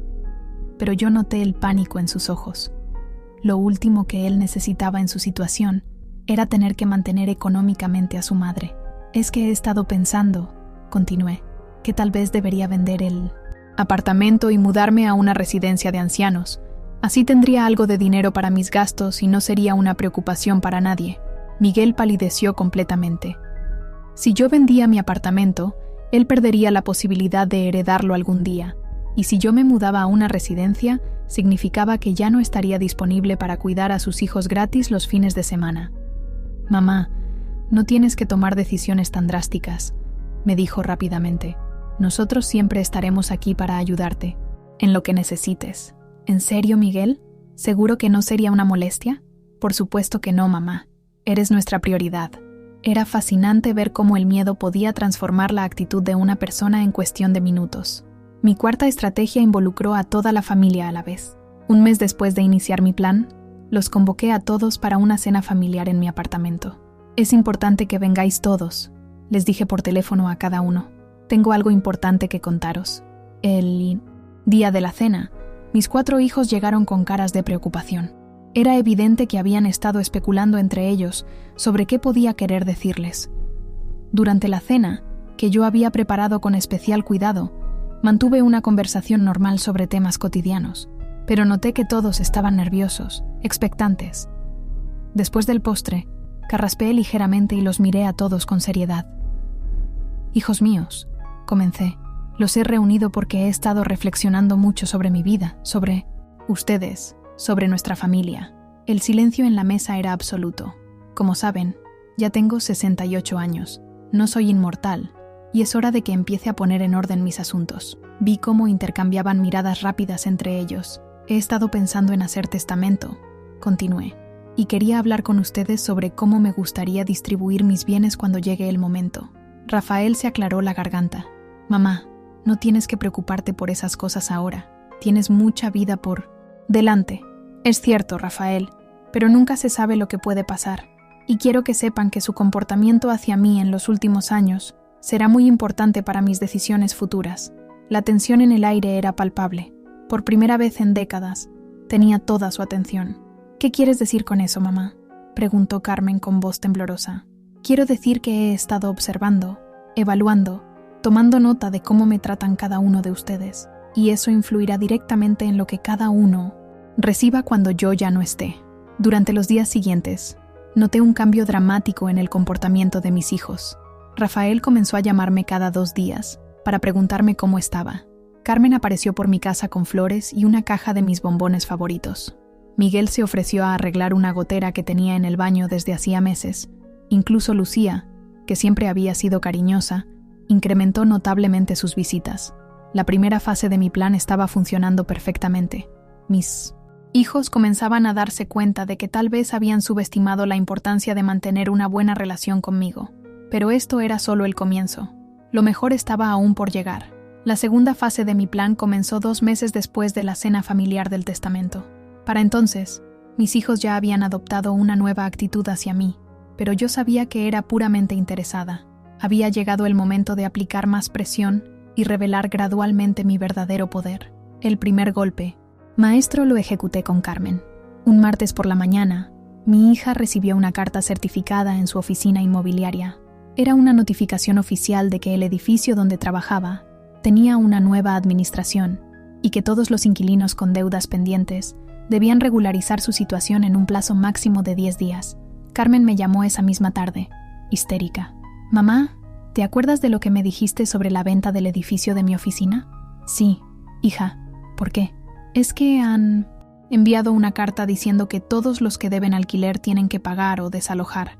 Pero yo noté el pánico en sus ojos. Lo último que él necesitaba en su situación era tener que mantener económicamente a su madre. «Es que he estado pensando», continué, «que tal vez debería vender el apartamento y mudarme a una residencia de ancianos. Así tendría algo de dinero para mis gastos y no sería una preocupación para nadie». Miguel palideció completamente. Si yo vendía mi apartamento, él perdería la posibilidad de heredarlo algún día, y si yo me mudaba a una residencia, significaba que ya no estaría disponible para cuidar a sus hijos gratis los fines de semana. «Mamá, no tienes que tomar decisiones tan drásticas», me dijo rápidamente. «Nosotros siempre estaremos aquí para ayudarte, en lo que necesites». «¿En serio, Miguel? ¿Seguro que no sería una molestia?» «Por supuesto que no, mamá. Eres nuestra prioridad». Era fascinante ver cómo el miedo podía transformar la actitud de una persona en cuestión de minutos. Mi cuarta estrategia involucró a toda la familia a la vez. Un mes después de iniciar mi plan, los convoqué a todos para una cena familiar en mi apartamento. «Es importante que vengáis todos», les dije por teléfono a cada uno. «Tengo algo importante que contaros». El día de la cena, mis 4 hijos llegaron con caras de preocupación. Era evidente que habían estado especulando entre ellos sobre qué podía querer decirles. Durante la cena, que yo había preparado con especial cuidado, mantuve una conversación normal sobre temas cotidianos, pero noté que todos estaban nerviosos, expectantes. Después del postre, carraspeé ligeramente y los miré a todos con seriedad. «Hijos míos», comencé, «los he reunido porque he estado reflexionando mucho sobre mi vida, sobre ustedes, sobre nuestra familia». El silencio en la mesa era absoluto. Como saben, Ya tengo 68 años. No soy inmortal. Y es hora de que empiece a poner en orden mis asuntos. Vi cómo intercambiaban miradas rápidas entre ellos. He estado pensando en hacer testamento, continué, y quería hablar con ustedes sobre cómo me gustaría distribuir mis bienes cuando llegue el momento. Rafael se aclaró la garganta. Mamá, no tienes que preocuparte por esas cosas ahora. Tienes mucha vida por delante. Es cierto, Rafael, pero nunca se sabe lo que puede pasar. Y quiero que sepan que su comportamiento hacia mí en los últimos años será muy importante para mis decisiones futuras. La tensión en el aire era palpable. Por primera vez en décadas, tenía toda su atención. ¿Qué quieres decir con eso, mamá?, preguntó Carmen con voz temblorosa. Quiero decir que he estado observando, evaluando, tomando nota de cómo me tratan cada uno de ustedes, y eso influirá directamente en lo que cada uno reciba cuando yo ya no esté. Durante los días siguientes, noté un cambio dramático en el comportamiento de mis hijos. Rafael comenzó a llamarme cada 2 días para preguntarme cómo estaba. Carmen apareció por mi casa con flores y una caja de mis bombones favoritos. Miguel se ofreció a arreglar una gotera que tenía en el baño desde hacía meses. Incluso Lucía, que siempre había sido cariñosa, incrementó notablemente sus visitas. La primera fase de mi plan estaba funcionando perfectamente. Mis hijos comenzaban a darse cuenta de que tal vez habían subestimado la importancia de mantener una buena relación conmigo. Pero esto era solo el comienzo. Lo mejor estaba aún por llegar. La segunda fase de mi plan comenzó 2 meses después de la cena familiar del testamento. Para entonces, mis hijos ya habían adoptado una nueva actitud hacia mí, pero yo sabía que era puramente interesada. Había llegado el momento de aplicar más presión y revelar gradualmente mi verdadero poder. El primer golpe, maestro, lo ejecuté con Carmen. Un martes por la mañana, mi hija recibió una carta certificada en su oficina inmobiliaria. Era una notificación oficial de que el edificio donde trabajaba tenía una nueva administración y que todos los inquilinos con deudas pendientes debían regularizar su situación en un plazo máximo de 10 días. Carmen me llamó esa misma tarde, histérica. «Mamá, ¿te acuerdas de lo que me dijiste sobre la venta del edificio de mi oficina?» «Sí, hija. ¿Por qué?» «Es que han enviado una carta diciendo que todos los que deben alquiler tienen que pagar o desalojar.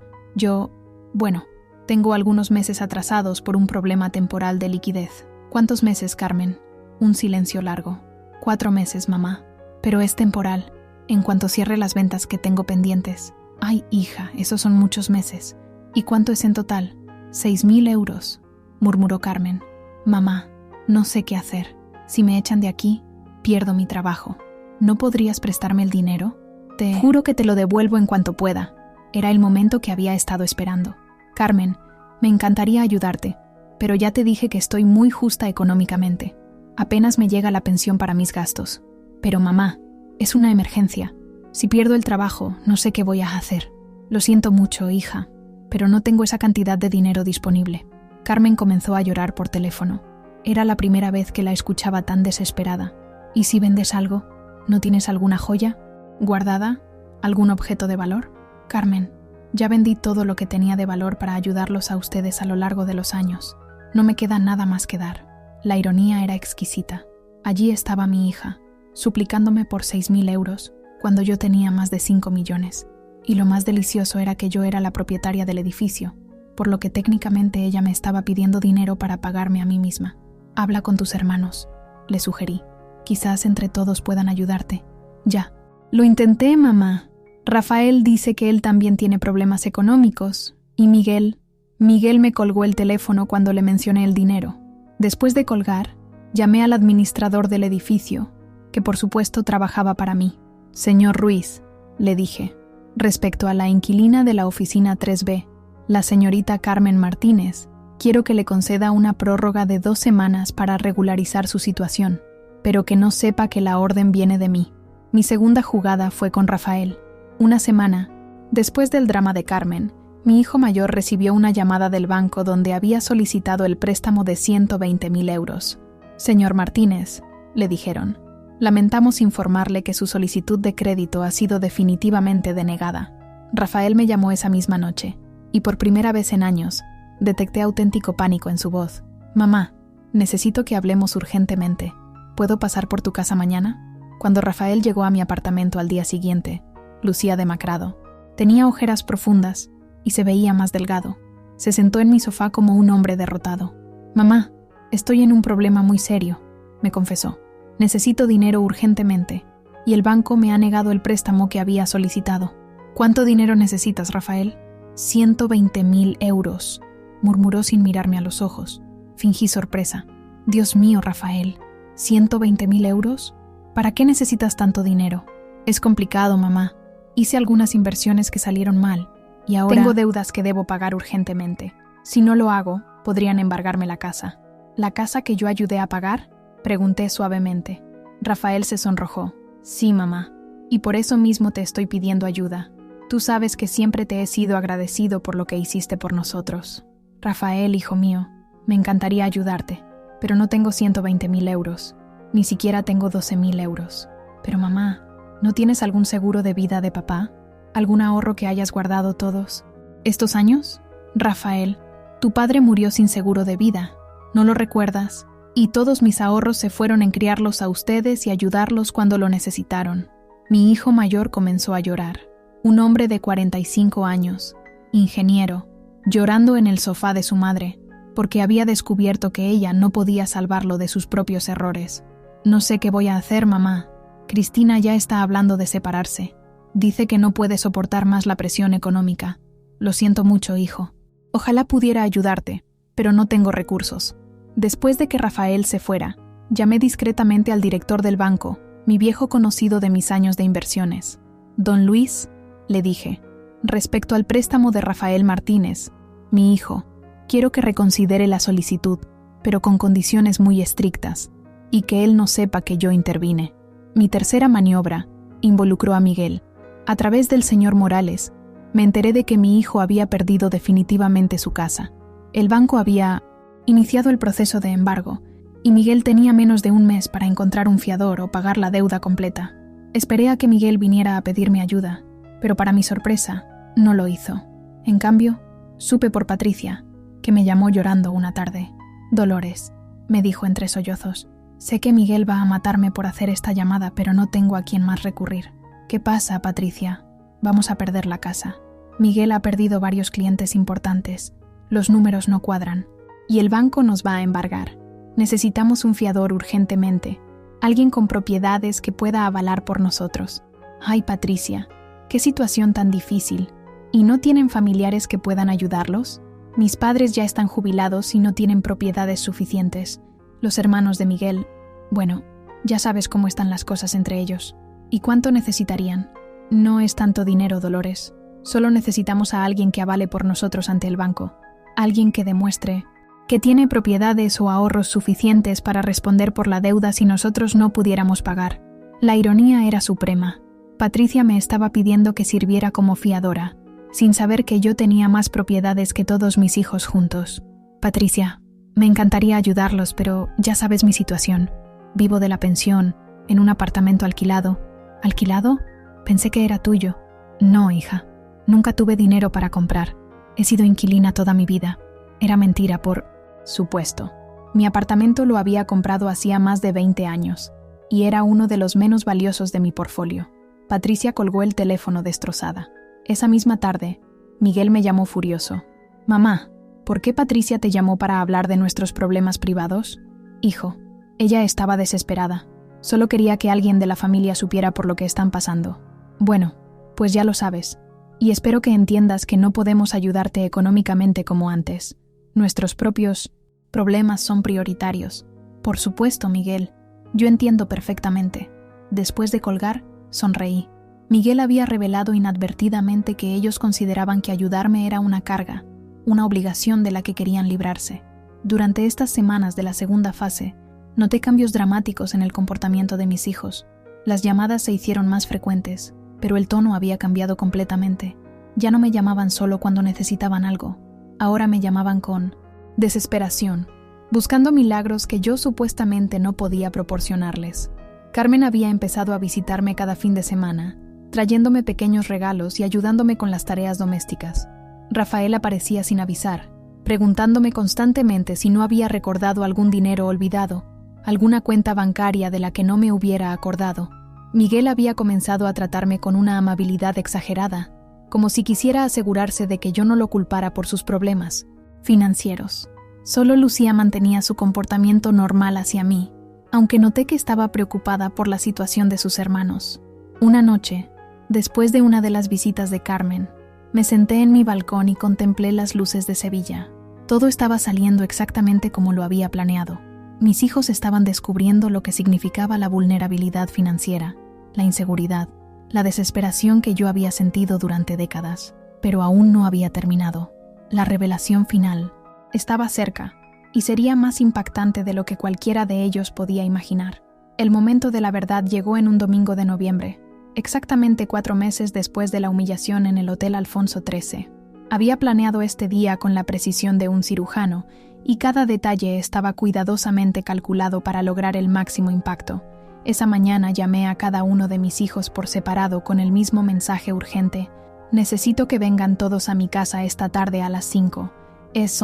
Tengo algunos meses atrasados por un problema temporal de liquidez». «¿Cuántos meses, Carmen?» Un silencio largo. 4 meses, mamá. Pero es temporal, en cuanto cierre las ventas que tengo pendientes. Ay, hija, esos son muchos meses. ¿Y cuánto es en total? 6.000 euros, murmuró Carmen. Mamá, no sé qué hacer. Si me echan de aquí, pierdo mi trabajo. ¿No podrías prestarme el dinero? Te juro que te lo devuelvo en cuanto pueda. Era el momento que había estado esperando. Carmen, me encantaría ayudarte, pero ya te dije que estoy muy justa económicamente. Apenas me llega la pensión para mis gastos. Pero mamá, es una emergencia. Si pierdo el trabajo, no sé qué voy a hacer. Lo siento mucho, hija, pero no tengo esa cantidad de dinero disponible. Carmen comenzó a llorar por teléfono. Era la primera vez que la escuchaba tan desesperada. ¿Y si vendes algo? ¿No tienes alguna joya guardada? ¿Algún objeto de valor? Carmen, ya vendí todo lo que tenía de valor para ayudarlos a ustedes a lo largo de los años. No me queda nada más que dar. La ironía era exquisita. Allí estaba mi hija, suplicándome por 6.000 euros, cuando yo tenía más de 5 millones. Y lo más delicioso era que yo era la propietaria del edificio, por lo que técnicamente ella me estaba pidiendo dinero para pagarme a mí misma. Habla con tus hermanos, le sugerí. Quizás entre todos puedan ayudarte. Ya. Lo intenté, mamá. Rafael dice que él también tiene problemas económicos. Y Miguel me colgó el teléfono cuando le mencioné el dinero. Después de colgar, llamé al administrador del edificio, que por supuesto trabajaba para mí. Señor Ruiz, le dije, respecto a la inquilina de la oficina 3B, la señorita Carmen Martínez, quiero que le conceda una prórroga de 2 semanas para regularizar su situación, pero que no sepa que la orden viene de mí. Mi segunda jugada fue con Rafael. Una semana después del drama de Carmen, mi hijo mayor recibió una llamada del banco donde había solicitado el préstamo de 120.000 euros. Señor Martínez, le dijeron, lamentamos informarle que su solicitud de crédito ha sido definitivamente denegada. Rafael me llamó esa misma noche, y por primera vez en años, detecté auténtico pánico en su voz. Mamá, necesito que hablemos urgentemente. ¿Puedo pasar por tu casa mañana? Cuando Rafael llegó a mi apartamento al día siguiente, lucía demacrado. Tenía ojeras profundas y se veía más delgado. Se sentó en mi sofá como un hombre derrotado. «Mamá, estoy en un problema muy serio», me confesó. «Necesito dinero urgentemente, y el banco me ha negado el préstamo que había solicitado». «¿Cuánto dinero necesitas, Rafael?» 120.000 euros, murmuró sin mirarme a los ojos. Fingí sorpresa. «Dios mío, Rafael, ¿120.000 euros? ¿Para qué necesitas tanto dinero?» «Es complicado, mamá. Hice algunas inversiones que salieron mal, y ahora tengo deudas que debo pagar urgentemente. Si no lo hago, podrían embargarme la casa». «¿La casa que yo ayudé a pagar?», pregunté suavemente. Rafael se sonrojó. «Sí, mamá, y por eso mismo te estoy pidiendo ayuda. Tú sabes que siempre te he sido agradecido por lo que hiciste por nosotros». «Rafael, hijo mío, me encantaría ayudarte, pero no tengo 120.000 euros. Ni siquiera tengo 12.000 euros. Pero mamá, ¿no tienes algún seguro de vida de papá? ¿Algún ahorro que hayas guardado todos estos años? Rafael, tu padre murió sin seguro de vida, ¿no lo recuerdas? Y todos mis ahorros se fueron en criarlos a ustedes y ayudarlos cuando lo necesitaron». Mi hijo mayor comenzó a llorar. Un hombre de 45 años, ingeniero, llorando en el sofá de su madre, porque había descubierto que ella no podía salvarlo de sus propios errores. «No sé qué voy a hacer, mamá. Cristina ya está hablando de separarse. Dice que no puede soportar más la presión económica. Lo siento mucho, hijo. Ojalá pudiera ayudarte, pero no tengo recursos». Después de que Rafael se fuera, llamé discretamente al director del banco, mi viejo conocido de mis años de inversiones. «Don Luis», le dije, «respecto al préstamo de Rafael Martínez, mi hijo, quiero que reconsidere la solicitud, pero con condiciones muy estrictas, y que él no sepa que yo intervine». Mi tercera maniobra involucró a Miguel. A través del señor Morales, me enteré de que mi hijo había perdido definitivamente su casa. El banco había iniciado el proceso de embargo, y Miguel tenía menos de un mes para encontrar un fiador o pagar la deuda completa. Esperé a que Miguel viniera a pedirme ayuda, pero para mi sorpresa, no lo hizo. En cambio, supe por Patricia, que me llamó llorando una tarde. «Dolores», me dijo entre sollozos, «sé que Miguel va a matarme por hacer esta llamada, pero no tengo a quién más recurrir». «¿Qué pasa, Patricia? Vamos a perder la casa. Miguel ha perdido varios clientes importantes. Los números no cuadran. Y el banco nos va a embargar. Necesitamos un fiador urgentemente. Alguien con propiedades que pueda avalar por nosotros». «Ay, Patricia, qué situación tan difícil. ¿Y no tienen familiares que puedan ayudarlos? Mis padres ya están jubilados y no tienen propiedades suficientes. Los hermanos de Miguel, bueno, ya sabes cómo están las cosas entre ellos. ¿Y cuánto necesitarían?» «No es tanto dinero, Dolores. Solo necesitamos a alguien que avale por nosotros ante el banco. Alguien que demuestre que tiene propiedades o ahorros suficientes para responder por la deuda si nosotros no pudiéramos pagar». La ironía era suprema. Patricia me estaba pidiendo que sirviera como fiadora, sin saber que yo tenía más propiedades que todos mis hijos juntos. «Patricia, me encantaría ayudarlos, pero ya sabes mi situación. Vivo de la pensión, en un apartamento alquilado». «¿Alquilado? Pensé que era tuyo». «No, hija. Nunca tuve dinero para comprar. He sido inquilina toda mi vida. Era mentira, por supuesto. Mi apartamento lo había comprado hacía más de 20 años, y era uno de los menos valiosos de mi portfolio». Patricia colgó el teléfono destrozada. Esa misma tarde, Miguel me llamó furioso. «Mamá, ¿por qué Patricia te llamó para hablar de nuestros problemas privados?» «Hijo, ella estaba desesperada. Solo quería que alguien de la familia supiera por lo que están pasando». «Bueno, pues ya lo sabes. Y espero que entiendas que no podemos ayudarte económicamente como antes. Nuestros propios problemas son prioritarios». «Por supuesto, Miguel. Yo entiendo perfectamente». Después de colgar, sonreí. Miguel había revelado inadvertidamente que ellos consideraban que ayudarme era una carga, una obligación de la que querían librarse. Durante estas semanas de la segunda fase, noté cambios dramáticos en el comportamiento de mis hijos. Las llamadas se hicieron más frecuentes, pero el tono había cambiado completamente. Ya no me llamaban solo cuando necesitaban algo. Ahora me llamaban con desesperación, buscando milagros que yo supuestamente no podía proporcionarles. Carmen había empezado a visitarme cada fin de semana, trayéndome pequeños regalos y ayudándome con las tareas domésticas. Rafael aparecía sin avisar, preguntándome constantemente si no había recordado algún dinero olvidado, alguna cuenta bancaria de la que no me hubiera acordado. Miguel había comenzado a tratarme con una amabilidad exagerada, como si quisiera asegurarse de que yo no lo culpara por sus problemas financieros. Solo Lucía mantenía su comportamiento normal hacia mí, aunque noté que estaba preocupada por la situación de sus hermanos. Una noche, después de una de las visitas de Carmen, me senté en mi balcón y contemplé las luces de Sevilla. Todo estaba saliendo exactamente como lo había planeado. Mis hijos estaban descubriendo lo que significaba la vulnerabilidad financiera, la inseguridad, la desesperación que yo había sentido durante décadas, pero aún no había terminado. La revelación final estaba cerca y sería más impactante de lo que cualquiera de ellos podía imaginar. El momento de la verdad llegó en un domingo de noviembre, exactamente 4 meses después de la humillación en el Hotel Alfonso XIII. Había planeado este día con la precisión de un cirujano y cada detalle estaba cuidadosamente calculado para lograr el máximo impacto. Esa mañana llamé a cada uno de mis hijos por separado con el mismo mensaje urgente: necesito que vengan todos a mi casa esta tarde a las 5. Es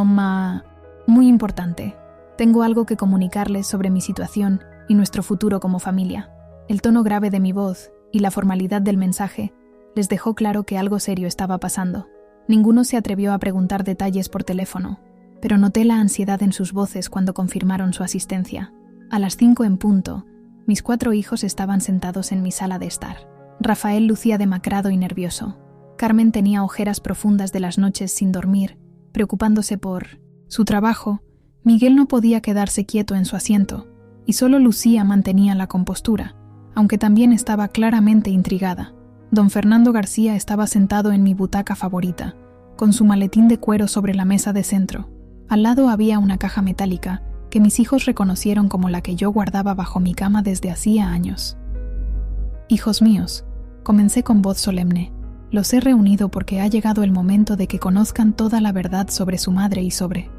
muy importante. Tengo algo que comunicarles sobre mi situación y nuestro futuro como familia. El tono grave de mi voz y la formalidad del mensaje les dejó claro que algo serio estaba pasando. Ninguno se atrevió a preguntar detalles por teléfono, pero noté la ansiedad en sus voces cuando confirmaron su asistencia. A las 5 en punto, mis 4 hijos estaban sentados en mi sala de estar. Rafael lucía demacrado y nervioso. Carmen tenía ojeras profundas de las noches sin dormir, preocupándose por su trabajo. Miguel no podía quedarse quieto en su asiento, y solo Lucía mantenía la compostura, aunque también estaba claramente intrigada. Don Fernando García estaba sentado en mi butaca favorita, con su maletín de cuero sobre la mesa de centro. Al lado había una caja metálica que mis hijos reconocieron como la que yo guardaba bajo mi cama desde hacía años. Hijos míos, comencé con voz solemne, los he reunido porque ha llegado el momento de que conozcan toda la verdad sobre su madre y sobre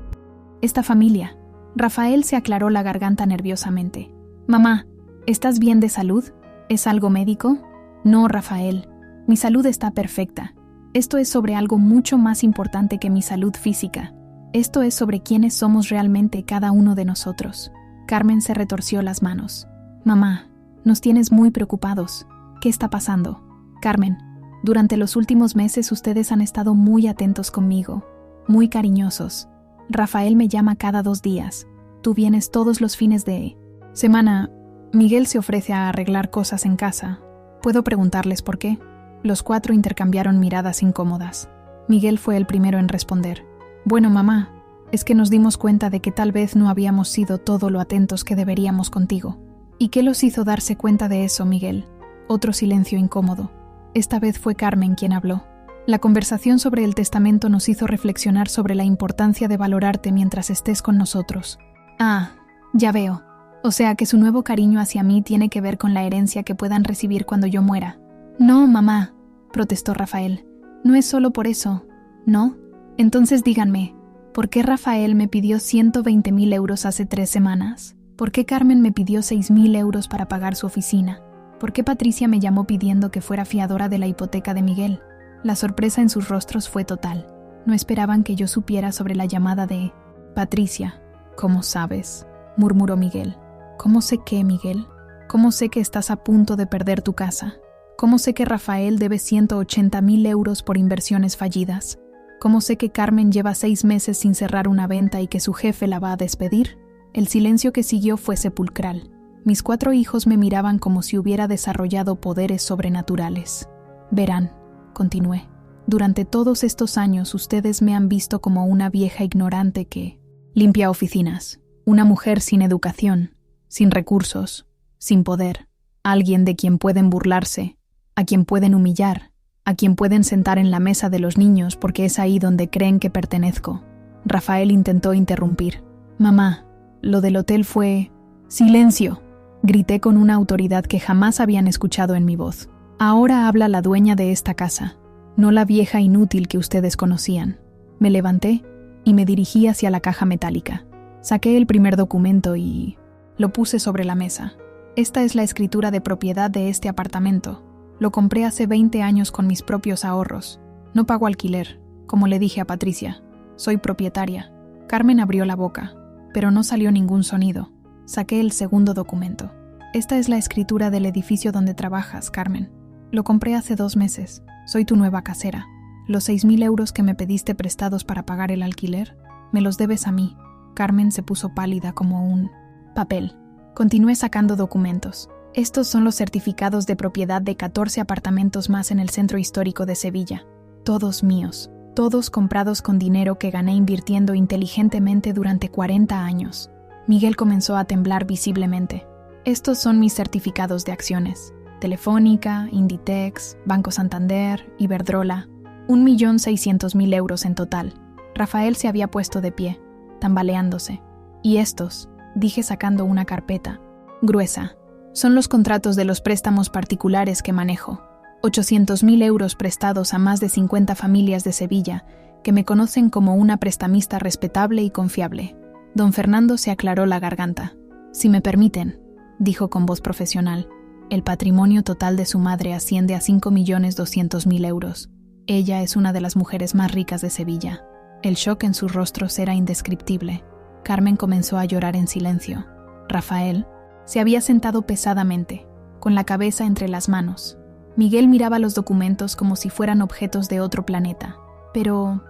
esta familia. Rafael se aclaró la garganta nerviosamente. Mamá, ¿estás bien de salud? ¿Es algo médico? No, Rafael, mi salud está perfecta. Esto es sobre algo mucho más importante que mi salud física. Esto es sobre quiénes somos realmente cada uno de nosotros. Carmen se retorció las manos. Mamá, nos tienes muy preocupados. ¿Qué está pasando? Carmen, durante los últimos meses ustedes han estado muy atentos conmigo, muy cariñosos. Rafael me llama cada 2 días. Tú vienes todos los fines de semana. Miguel se ofrece a arreglar cosas en casa. ¿Puedo preguntarles por qué? Los 4 intercambiaron miradas incómodas. Miguel fue el primero en responder. Bueno, mamá, es que nos dimos cuenta de que tal vez no habíamos sido todo lo atentos que deberíamos contigo. ¿Y qué los hizo darse cuenta de eso, Miguel? Otro silencio incómodo. Esta vez fue Carmen quien habló. La conversación sobre el testamento nos hizo reflexionar sobre la importancia de valorarte mientras estés con nosotros. Ah, ya veo. O sea que su nuevo cariño hacia mí tiene que ver con la herencia que puedan recibir cuando yo muera. No, mamá, protestó Rafael. No es solo por eso, ¿no? Entonces díganme, ¿por qué Rafael me pidió 120.000 euros hace 3 semanas? ¿Por qué Carmen me pidió 6.000 euros para pagar su oficina? ¿Por qué Patricia me llamó pidiendo que fuera fiadora de la hipoteca de Miguel? La sorpresa en sus rostros fue total. No esperaban que yo supiera sobre la llamada de Patricia. ¿Cómo sabes?, murmuró Miguel. ¿Cómo sé qué, Miguel? ¿Cómo sé que estás a punto de perder tu casa? ¿Cómo sé que Rafael debe 180.000 euros por inversiones fallidas? ¿Cómo sé que Carmen lleva 6 meses sin cerrar una venta y que su jefe la va a despedir? El silencio que siguió fue sepulcral. Mis 4 hijos me miraban como si hubiera desarrollado poderes sobrenaturales. Verán, continué, durante todos estos años ustedes me han visto como una vieja ignorante que limpia oficinas, una mujer sin educación, sin recursos, sin poder, alguien de quien pueden burlarse, a quien pueden humillar, a quien pueden sentar en la mesa de los niños porque es ahí donde creen que pertenezco. Rafael intentó interrumpir. Mamá, lo del hotel fue... ¡Silencio!, grité con una autoridad que jamás habían escuchado en mi voz. Ahora habla la dueña de esta casa, no la vieja inútil que ustedes conocían. Me levanté y me dirigí hacia la caja metálica. Saqué el primer documento y lo puse sobre la mesa. Esta es la escritura de propiedad de este apartamento. Lo compré hace 20 años con mis propios ahorros. No pago alquiler, como le dije a Patricia. Soy propietaria. Carmen abrió la boca, pero no salió ningún sonido. Saqué el segundo documento. Esta es la escritura del edificio donde trabajas, Carmen. Lo compré hace 2 meses. Soy tu nueva casera. Los 6.000 euros que me pediste prestados para pagar el alquiler, me los debes a mí. Carmen se puso pálida como un papel. Continué sacando documentos. Estos son los certificados de propiedad de 14 apartamentos más en el centro histórico de Sevilla. Todos míos. Todos comprados con dinero que gané invirtiendo inteligentemente durante 40 años. Miguel comenzó a temblar visiblemente. Estos son mis certificados de acciones. Telefónica, Inditex, Banco Santander, Iberdrola. 1.600.000 euros en total. Rafael se había puesto de pie, tambaleándose. Y estos, dije sacando una carpeta, gruesa, son los contratos de los préstamos particulares que manejo. 800.000 euros prestados a más de 50 familias de Sevilla, que me conocen como una prestamista respetable y confiable. Don Fernando se aclaró la garganta. Si me permiten, dijo con voz profesional, el patrimonio total de su madre asciende a 5.200.000 euros. Ella es una de las mujeres más ricas de Sevilla. El shock en sus rostros era indescriptible. Carmen comenzó a llorar en silencio. Rafael se había sentado pesadamente, con la cabeza entre las manos. Miguel miraba los documentos como si fueran objetos de otro planeta. Pero,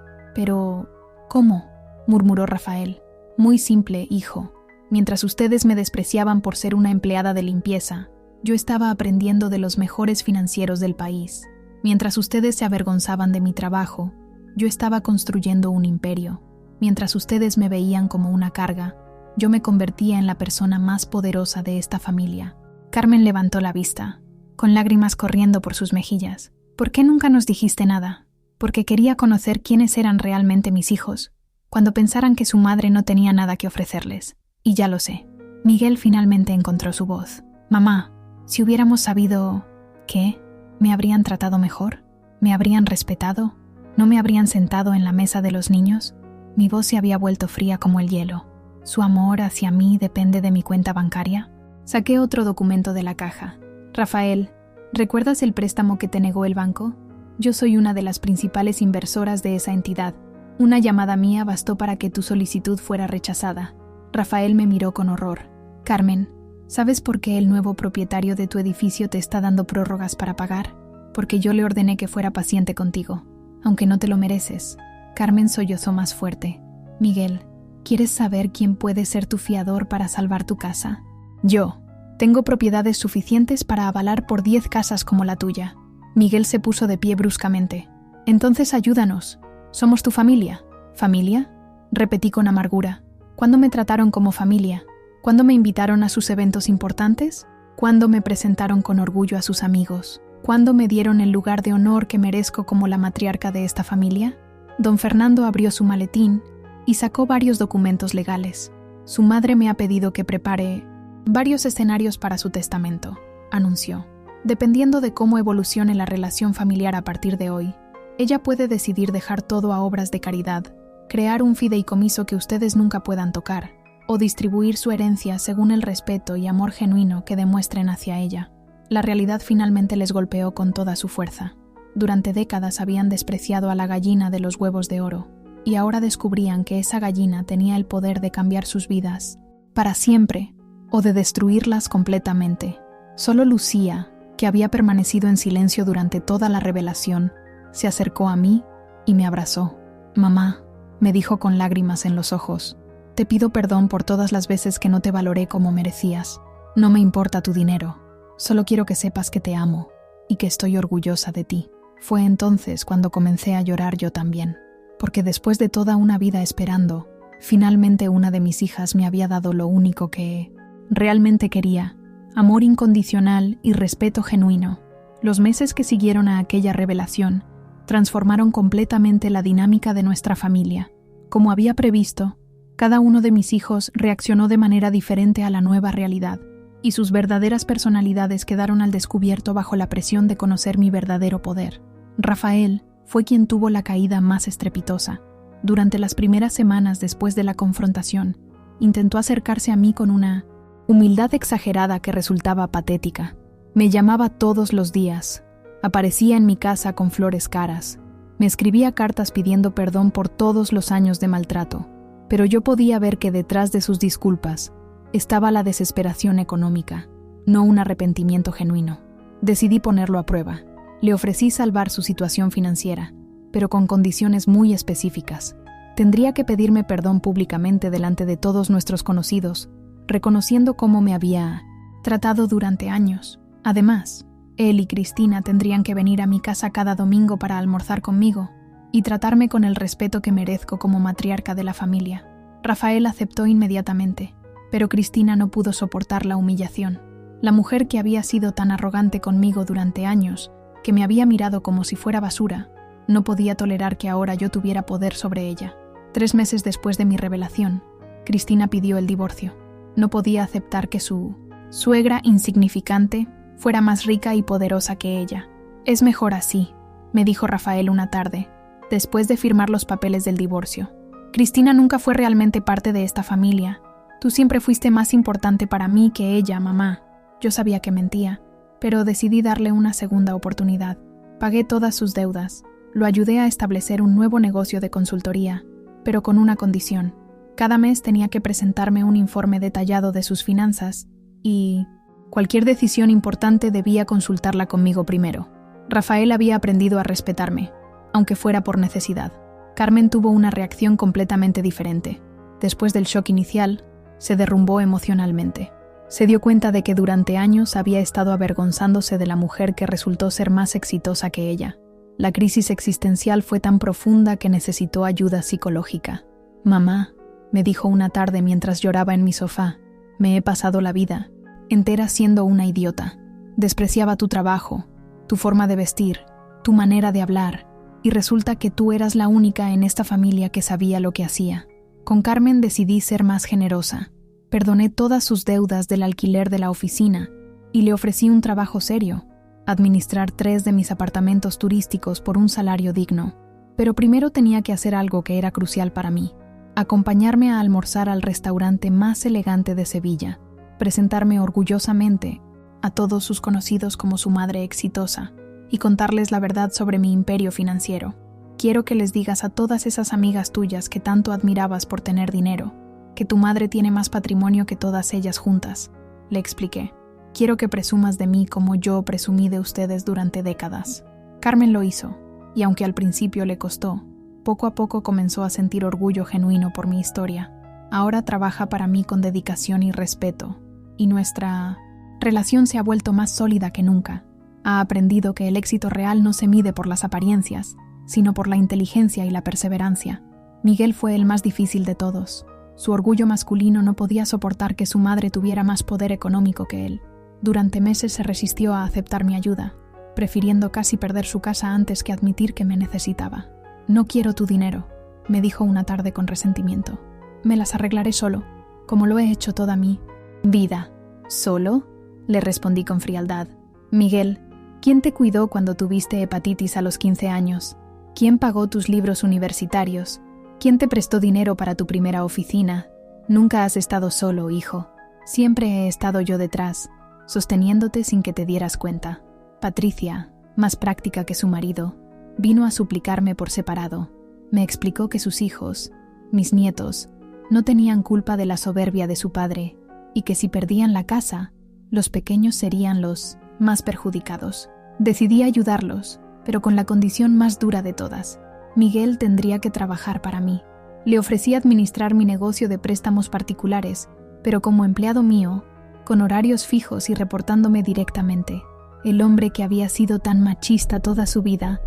¿cómo?, murmuró Rafael. Muy simple, hijo. Mientras ustedes me despreciaban por ser una empleada de limpieza, yo estaba aprendiendo de los mejores financieros del país. Mientras ustedes se avergonzaban de mi trabajo, yo estaba construyendo un imperio. Mientras ustedes me veían como una carga, yo me convertía en la persona más poderosa de esta familia. Carmen levantó la vista, con lágrimas corriendo por sus mejillas. ¿Por qué nunca nos dijiste nada? Porque quería conocer quiénes eran realmente mis hijos, cuando pensaran que su madre no tenía nada que ofrecerles. Y ya lo sé. Miguel finalmente encontró su voz. Mamá, si hubiéramos sabido... ¿Qué? ¿Me habrían tratado mejor? ¿Me habrían respetado? ¿No me habrían sentado en la mesa de los niños? Mi voz se había vuelto fría como el hielo. ¿Su amor hacia mí depende de mi cuenta bancaria? Saqué otro documento de la caja. Rafael, ¿recuerdas el préstamo que te negó el banco? Yo soy una de las principales inversoras de esa entidad. Una llamada mía bastó para que tu solicitud fuera rechazada. Rafael me miró con horror. Carmen, ¿sabes por qué el nuevo propietario de tu edificio te está dando prórrogas para pagar? Porque yo le ordené que fuera paciente contigo, aunque no te lo mereces. Carmen sollozó más fuerte. Miguel, ¿quieres saber quién puede ser tu fiador para salvar tu casa? Yo. Tengo propiedades suficientes para avalar por 10 casas como la tuya. Miguel se puso de pie bruscamente. Entonces ayúdanos. Somos tu familia. ¿Familia? Repetí con amargura. ¿Cuándo me trataron como familia? ¿Cuándo me invitaron a sus eventos importantes? ¿Cuándo me presentaron con orgullo a sus amigos? ¿Cuándo me dieron el lugar de honor que merezco como la matriarca de esta familia? Don Fernando abrió su maletín y sacó varios documentos legales. Su madre me ha pedido que prepare varios escenarios para su testamento, anunció. Dependiendo de cómo evolucione la relación familiar a partir de hoy, ella puede decidir dejar todo a obras de caridad, crear un fideicomiso que ustedes nunca puedan tocar, o distribuir su herencia según el respeto y amor genuino que demuestren hacia ella. La realidad finalmente les golpeó con toda su fuerza. Durante décadas habían despreciado a la gallina de los huevos de oro, y ahora descubrían que esa gallina tenía el poder de cambiar sus vidas, para siempre, o de destruirlas completamente. Solo Lucía, que había permanecido en silencio durante toda la revelación, se acercó a mí y me abrazó. «Mamá», me dijo con lágrimas en los ojos, «te pido perdón por todas las veces que no te valoré como merecías. No me importa tu dinero. Solo quiero que sepas que te amo y que estoy orgullosa de ti». Fue entonces cuando comencé a llorar yo también, porque después de toda una vida esperando, finalmente una de mis hijas me había dado lo único que realmente quería: amor incondicional y respeto genuino. Los meses que siguieron a aquella revelación transformaron completamente la dinámica de nuestra familia. Como había previsto, cada uno de mis hijos reaccionó de manera diferente a la nueva realidad, y sus verdaderas personalidades quedaron al descubierto bajo la presión de conocer mi verdadero poder. Rafael fue quien tuvo la caída más estrepitosa. Durante las primeras semanas después de la confrontación, intentó acercarse a mí con una humildad exagerada que resultaba patética. Me llamaba todos los días, aparecía en mi casa con flores caras, me escribía cartas pidiendo perdón por todos los años de maltrato, pero yo podía ver que detrás de sus disculpas estaba la desesperación económica, no un arrepentimiento genuino. Decidí ponerlo a prueba. Le ofrecí salvar su situación financiera. pero con condiciones muy específicas. Tendría que pedirme perdón públicamente delante de todos nuestros conocidos, reconociendo cómo me había tratado durante años. Además, él y Cristina tendrían que venir a mi casa cada domingo para almorzar conmigo y tratarme con el respeto que merezco como matriarca de la familia. Rafael aceptó inmediatamente, pero Cristina no pudo soportar la humillación. La mujer que había sido tan arrogante conmigo durante años, que me había mirado como si fuera basura, no podía tolerar que ahora yo tuviera poder sobre ella. 3 meses después de mi revelación, Cristina pidió el divorcio. No podía aceptar que su suegra insignificante fuera más rica y poderosa que ella. «Es mejor así», me dijo Rafael una tarde, después de firmar los papeles del divorcio. «Cristina nunca fue realmente parte de esta familia. Tú siempre fuiste más importante para mí que ella, mamá». Yo sabía que mentía, pero decidí darle una segunda oportunidad. Pagué todas sus deudas. Lo ayudé a establecer un nuevo negocio de consultoría, pero con una condición. Cada mes tenía que presentarme un informe detallado de sus finanzas y cualquier decisión importante debía consultarla conmigo primero. Rafael había aprendido a respetarme, aunque fuera por necesidad. Carmen tuvo una reacción completamente diferente. Después del shock inicial, se derrumbó emocionalmente. Se dio cuenta de que durante años había estado avergonzándose de la mujer que resultó ser más exitosa que ella. La crisis existencial fue tan profunda que necesitó ayuda psicológica. «Mamá», me dijo una tarde mientras lloraba en mi sofá, «me he pasado la vida entera siendo una idiota. Despreciaba tu trabajo, tu forma de vestir, tu manera de hablar, y resulta que tú eras la única en esta familia que sabía lo que hacía». Con Carmen decidí ser más generosa. Perdoné todas sus deudas del alquiler de la oficina y le ofrecí un trabajo serio, administrar 3 de mis apartamentos turísticos por un salario digno. Pero primero tenía que hacer algo que era crucial para mí: acompañarme a almorzar al restaurante más elegante de Sevilla, presentarme orgullosamente a todos sus conocidos como su madre exitosa y contarles la verdad sobre mi imperio financiero. «Quiero que les digas a todas esas amigas tuyas que tanto admirabas por tener dinero, que tu madre tiene más patrimonio que todas ellas juntas», le expliqué. «Quiero que presumas de mí como yo presumí de ustedes durante décadas». Carmen lo hizo, y aunque al principio le costó, poco a poco comenzó a sentir orgullo genuino por mi historia. Ahora trabaja para mí con dedicación y respeto, y nuestra relación se ha vuelto más sólida que nunca. Ha aprendido que el éxito real no se mide por las apariencias, sino por la inteligencia y la perseverancia. Miguel fue el más difícil de todos. Su orgullo masculino no podía soportar que su madre tuviera más poder económico que él. Durante meses se resistió a aceptar mi ayuda, prefiriendo casi perder su casa antes que admitir que me necesitaba. «No quiero tu dinero», me dijo una tarde con resentimiento. «Me las arreglaré solo, como lo he hecho toda mi vida». «¿Solo?», le respondí con frialdad. «Miguel, ¿quién te cuidó cuando tuviste hepatitis a los 15 años? ¿Quién pagó tus libros universitarios? ¿Quién te prestó dinero para tu primera oficina? Nunca has estado solo, hijo. Siempre he estado yo detrás, sosteniéndote sin que te dieras cuenta». Patricia, más práctica que su marido, vino a suplicarme por separado. Me explicó que sus hijos, mis nietos, no tenían culpa de la soberbia de su padre y que si perdían la casa, los pequeños serían los más perjudicados. Decidí ayudarlos, pero con la condición más dura de todas. Miguel tendría que trabajar para mí. Le ofrecí administrar mi negocio de préstamos particulares, pero como empleado mío, con horarios fijos y reportándome directamente. El hombre que había sido tan machista toda su vida,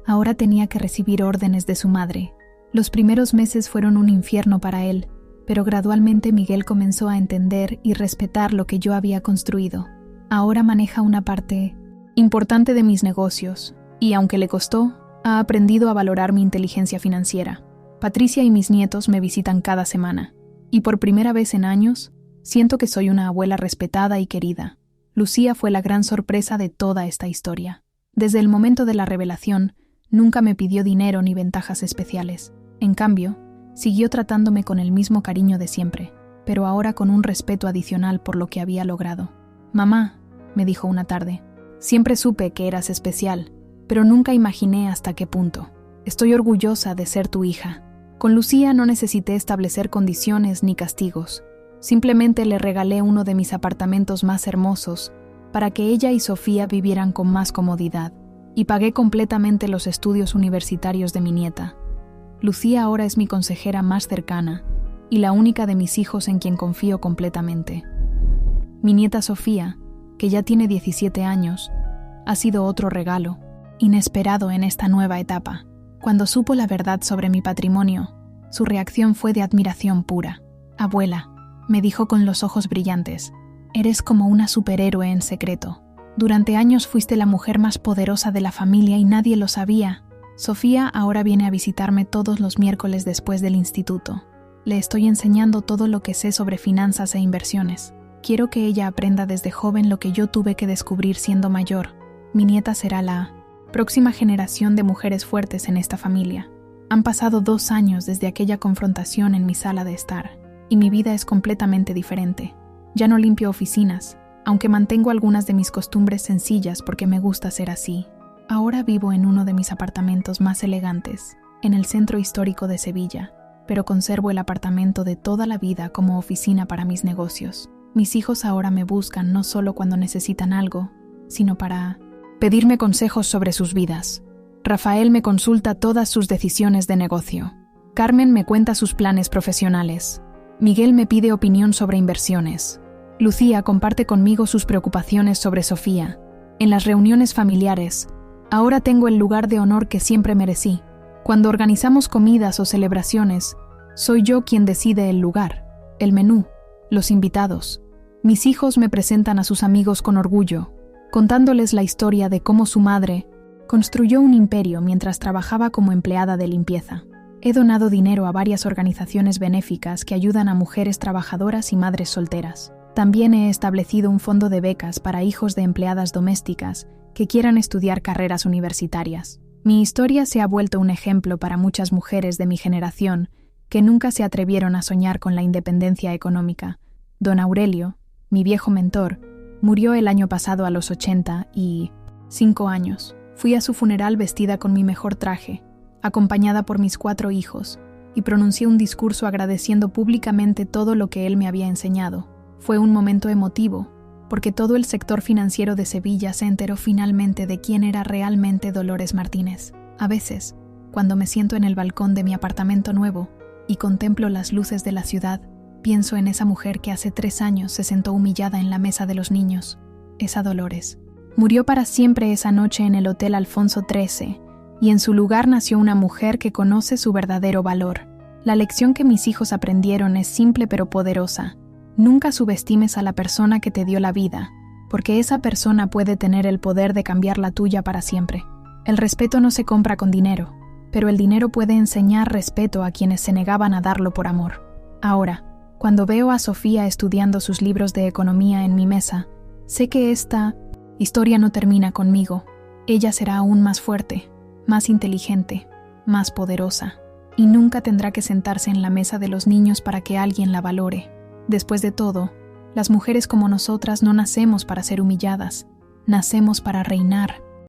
ahora tenía que recibir órdenes de su madre. Los primeros meses fueron un infierno para él, pero gradualmente Miguel comenzó a entender y respetar lo que yo había construido. Ahora maneja una parte importante de mis negocios, y aunque le costó, ha aprendido a valorar mi inteligencia financiera. Patricia y mis nietos me visitan cada semana, y por primera vez en años, siento que soy una abuela respetada y querida. Lucía fue la gran sorpresa de toda esta historia. Desde el momento de la revelación, nunca me pidió dinero ni ventajas especiales. En cambio, siguió tratándome con el mismo cariño de siempre, pero ahora con un respeto adicional por lo que había logrado. «Mamá», me dijo una tarde, «siempre supe que eras especial, pero nunca imaginé hasta qué punto. Estoy orgullosa de ser tu hija. Con Lucía no necesité establecer condiciones ni castigos. Simplemente le regalé uno de mis apartamentos más hermosos para que ella y Sofía vivieran con más comodidad. y pagué completamente los estudios universitarios de mi nieta. Lucía ahora es mi consejera más cercana y la única de mis hijos en quien confío completamente. Mi nieta Sofía, que ya tiene 17 años, ha sido otro regalo, inesperado en esta nueva etapa. Cuando supo la verdad sobre mi patrimonio, su reacción fue de admiración pura. «Abuela», me dijo con los ojos brillantes, «eres como una superhéroe en secreto. Durante años fuiste la mujer más poderosa de la familia y nadie lo sabía. Sofía ahora viene a visitarme todos los miércoles después del instituto. Le estoy enseñando todo lo que sé sobre finanzas e inversiones. Quiero que ella aprenda desde joven lo que yo tuve que descubrir siendo mayor. Mi nieta será la próxima generación de mujeres fuertes en esta familia». Han pasado 2 años desde aquella confrontación en mi sala de estar, y mi vida es completamente diferente. Ya no limpio oficinas, aunque mantengo algunas de mis costumbres sencillas porque me gusta ser así. Ahora vivo en uno de mis apartamentos más elegantes, en el centro histórico de Sevilla, pero conservo el apartamento de toda la vida como oficina para mis negocios. Mis hijos ahora me buscan no solo cuando necesitan algo, sino para pedirme consejos sobre sus vidas. Rafael me consulta todas sus decisiones de negocio. Carmen me cuenta sus planes profesionales. Miguel me pide opinión sobre inversiones. Lucía comparte conmigo sus preocupaciones sobre Sofía. En las reuniones familiares, ahora tengo el lugar de honor que siempre merecí. Cuando organizamos comidas o celebraciones, soy yo quien decide el lugar, el menú, los invitados. Mis hijos me presentan a sus amigos con orgullo, contándoles la historia de cómo su madre construyó un imperio mientras trabajaba como empleada de limpieza. He donado dinero a varias organizaciones benéficas que ayudan a mujeres trabajadoras y madres solteras. También he establecido un fondo de becas para hijos de empleadas domésticas que quieran estudiar carreras universitarias. Mi historia se ha vuelto un ejemplo para muchas mujeres de mi generación que nunca se atrevieron a soñar con la independencia económica. Don Aurelio, mi viejo mentor, murió el año pasado a los 85 años. Fui a su funeral vestida con mi mejor traje, acompañada por mis 4 hijos, y pronuncié un discurso agradeciendo públicamente todo lo que él me había enseñado. Fue un momento emotivo, porque todo el sector financiero de Sevilla se enteró finalmente de quién era realmente Dolores Martínez. A veces, cuando me siento en el balcón de mi apartamento nuevo y contemplo las luces de la ciudad, pienso en esa mujer que hace 3 años se sentó humillada en la mesa de los niños, esa Dolores. Murió para siempre esa noche en el Hotel Alfonso XIII, y en su lugar nació una mujer que conoce su verdadero valor. La lección que mis hijos aprendieron es simple pero poderosa. Nunca subestimes a la persona que te dio la vida, porque esa persona puede tener el poder de cambiar la tuya para siempre. El respeto no se compra con dinero, pero el dinero puede enseñar respeto a quienes se negaban a darlo por amor. Ahora, cuando veo a Sofía estudiando sus libros de economía en mi mesa, sé que esta historia no termina conmigo. Ella será aún más fuerte, más inteligente, más poderosa, y nunca tendrá que sentarse en la mesa de los niños para que alguien la valore. Después de todo, las mujeres como nosotras no nacemos para ser humilladas, nacemos para reinar.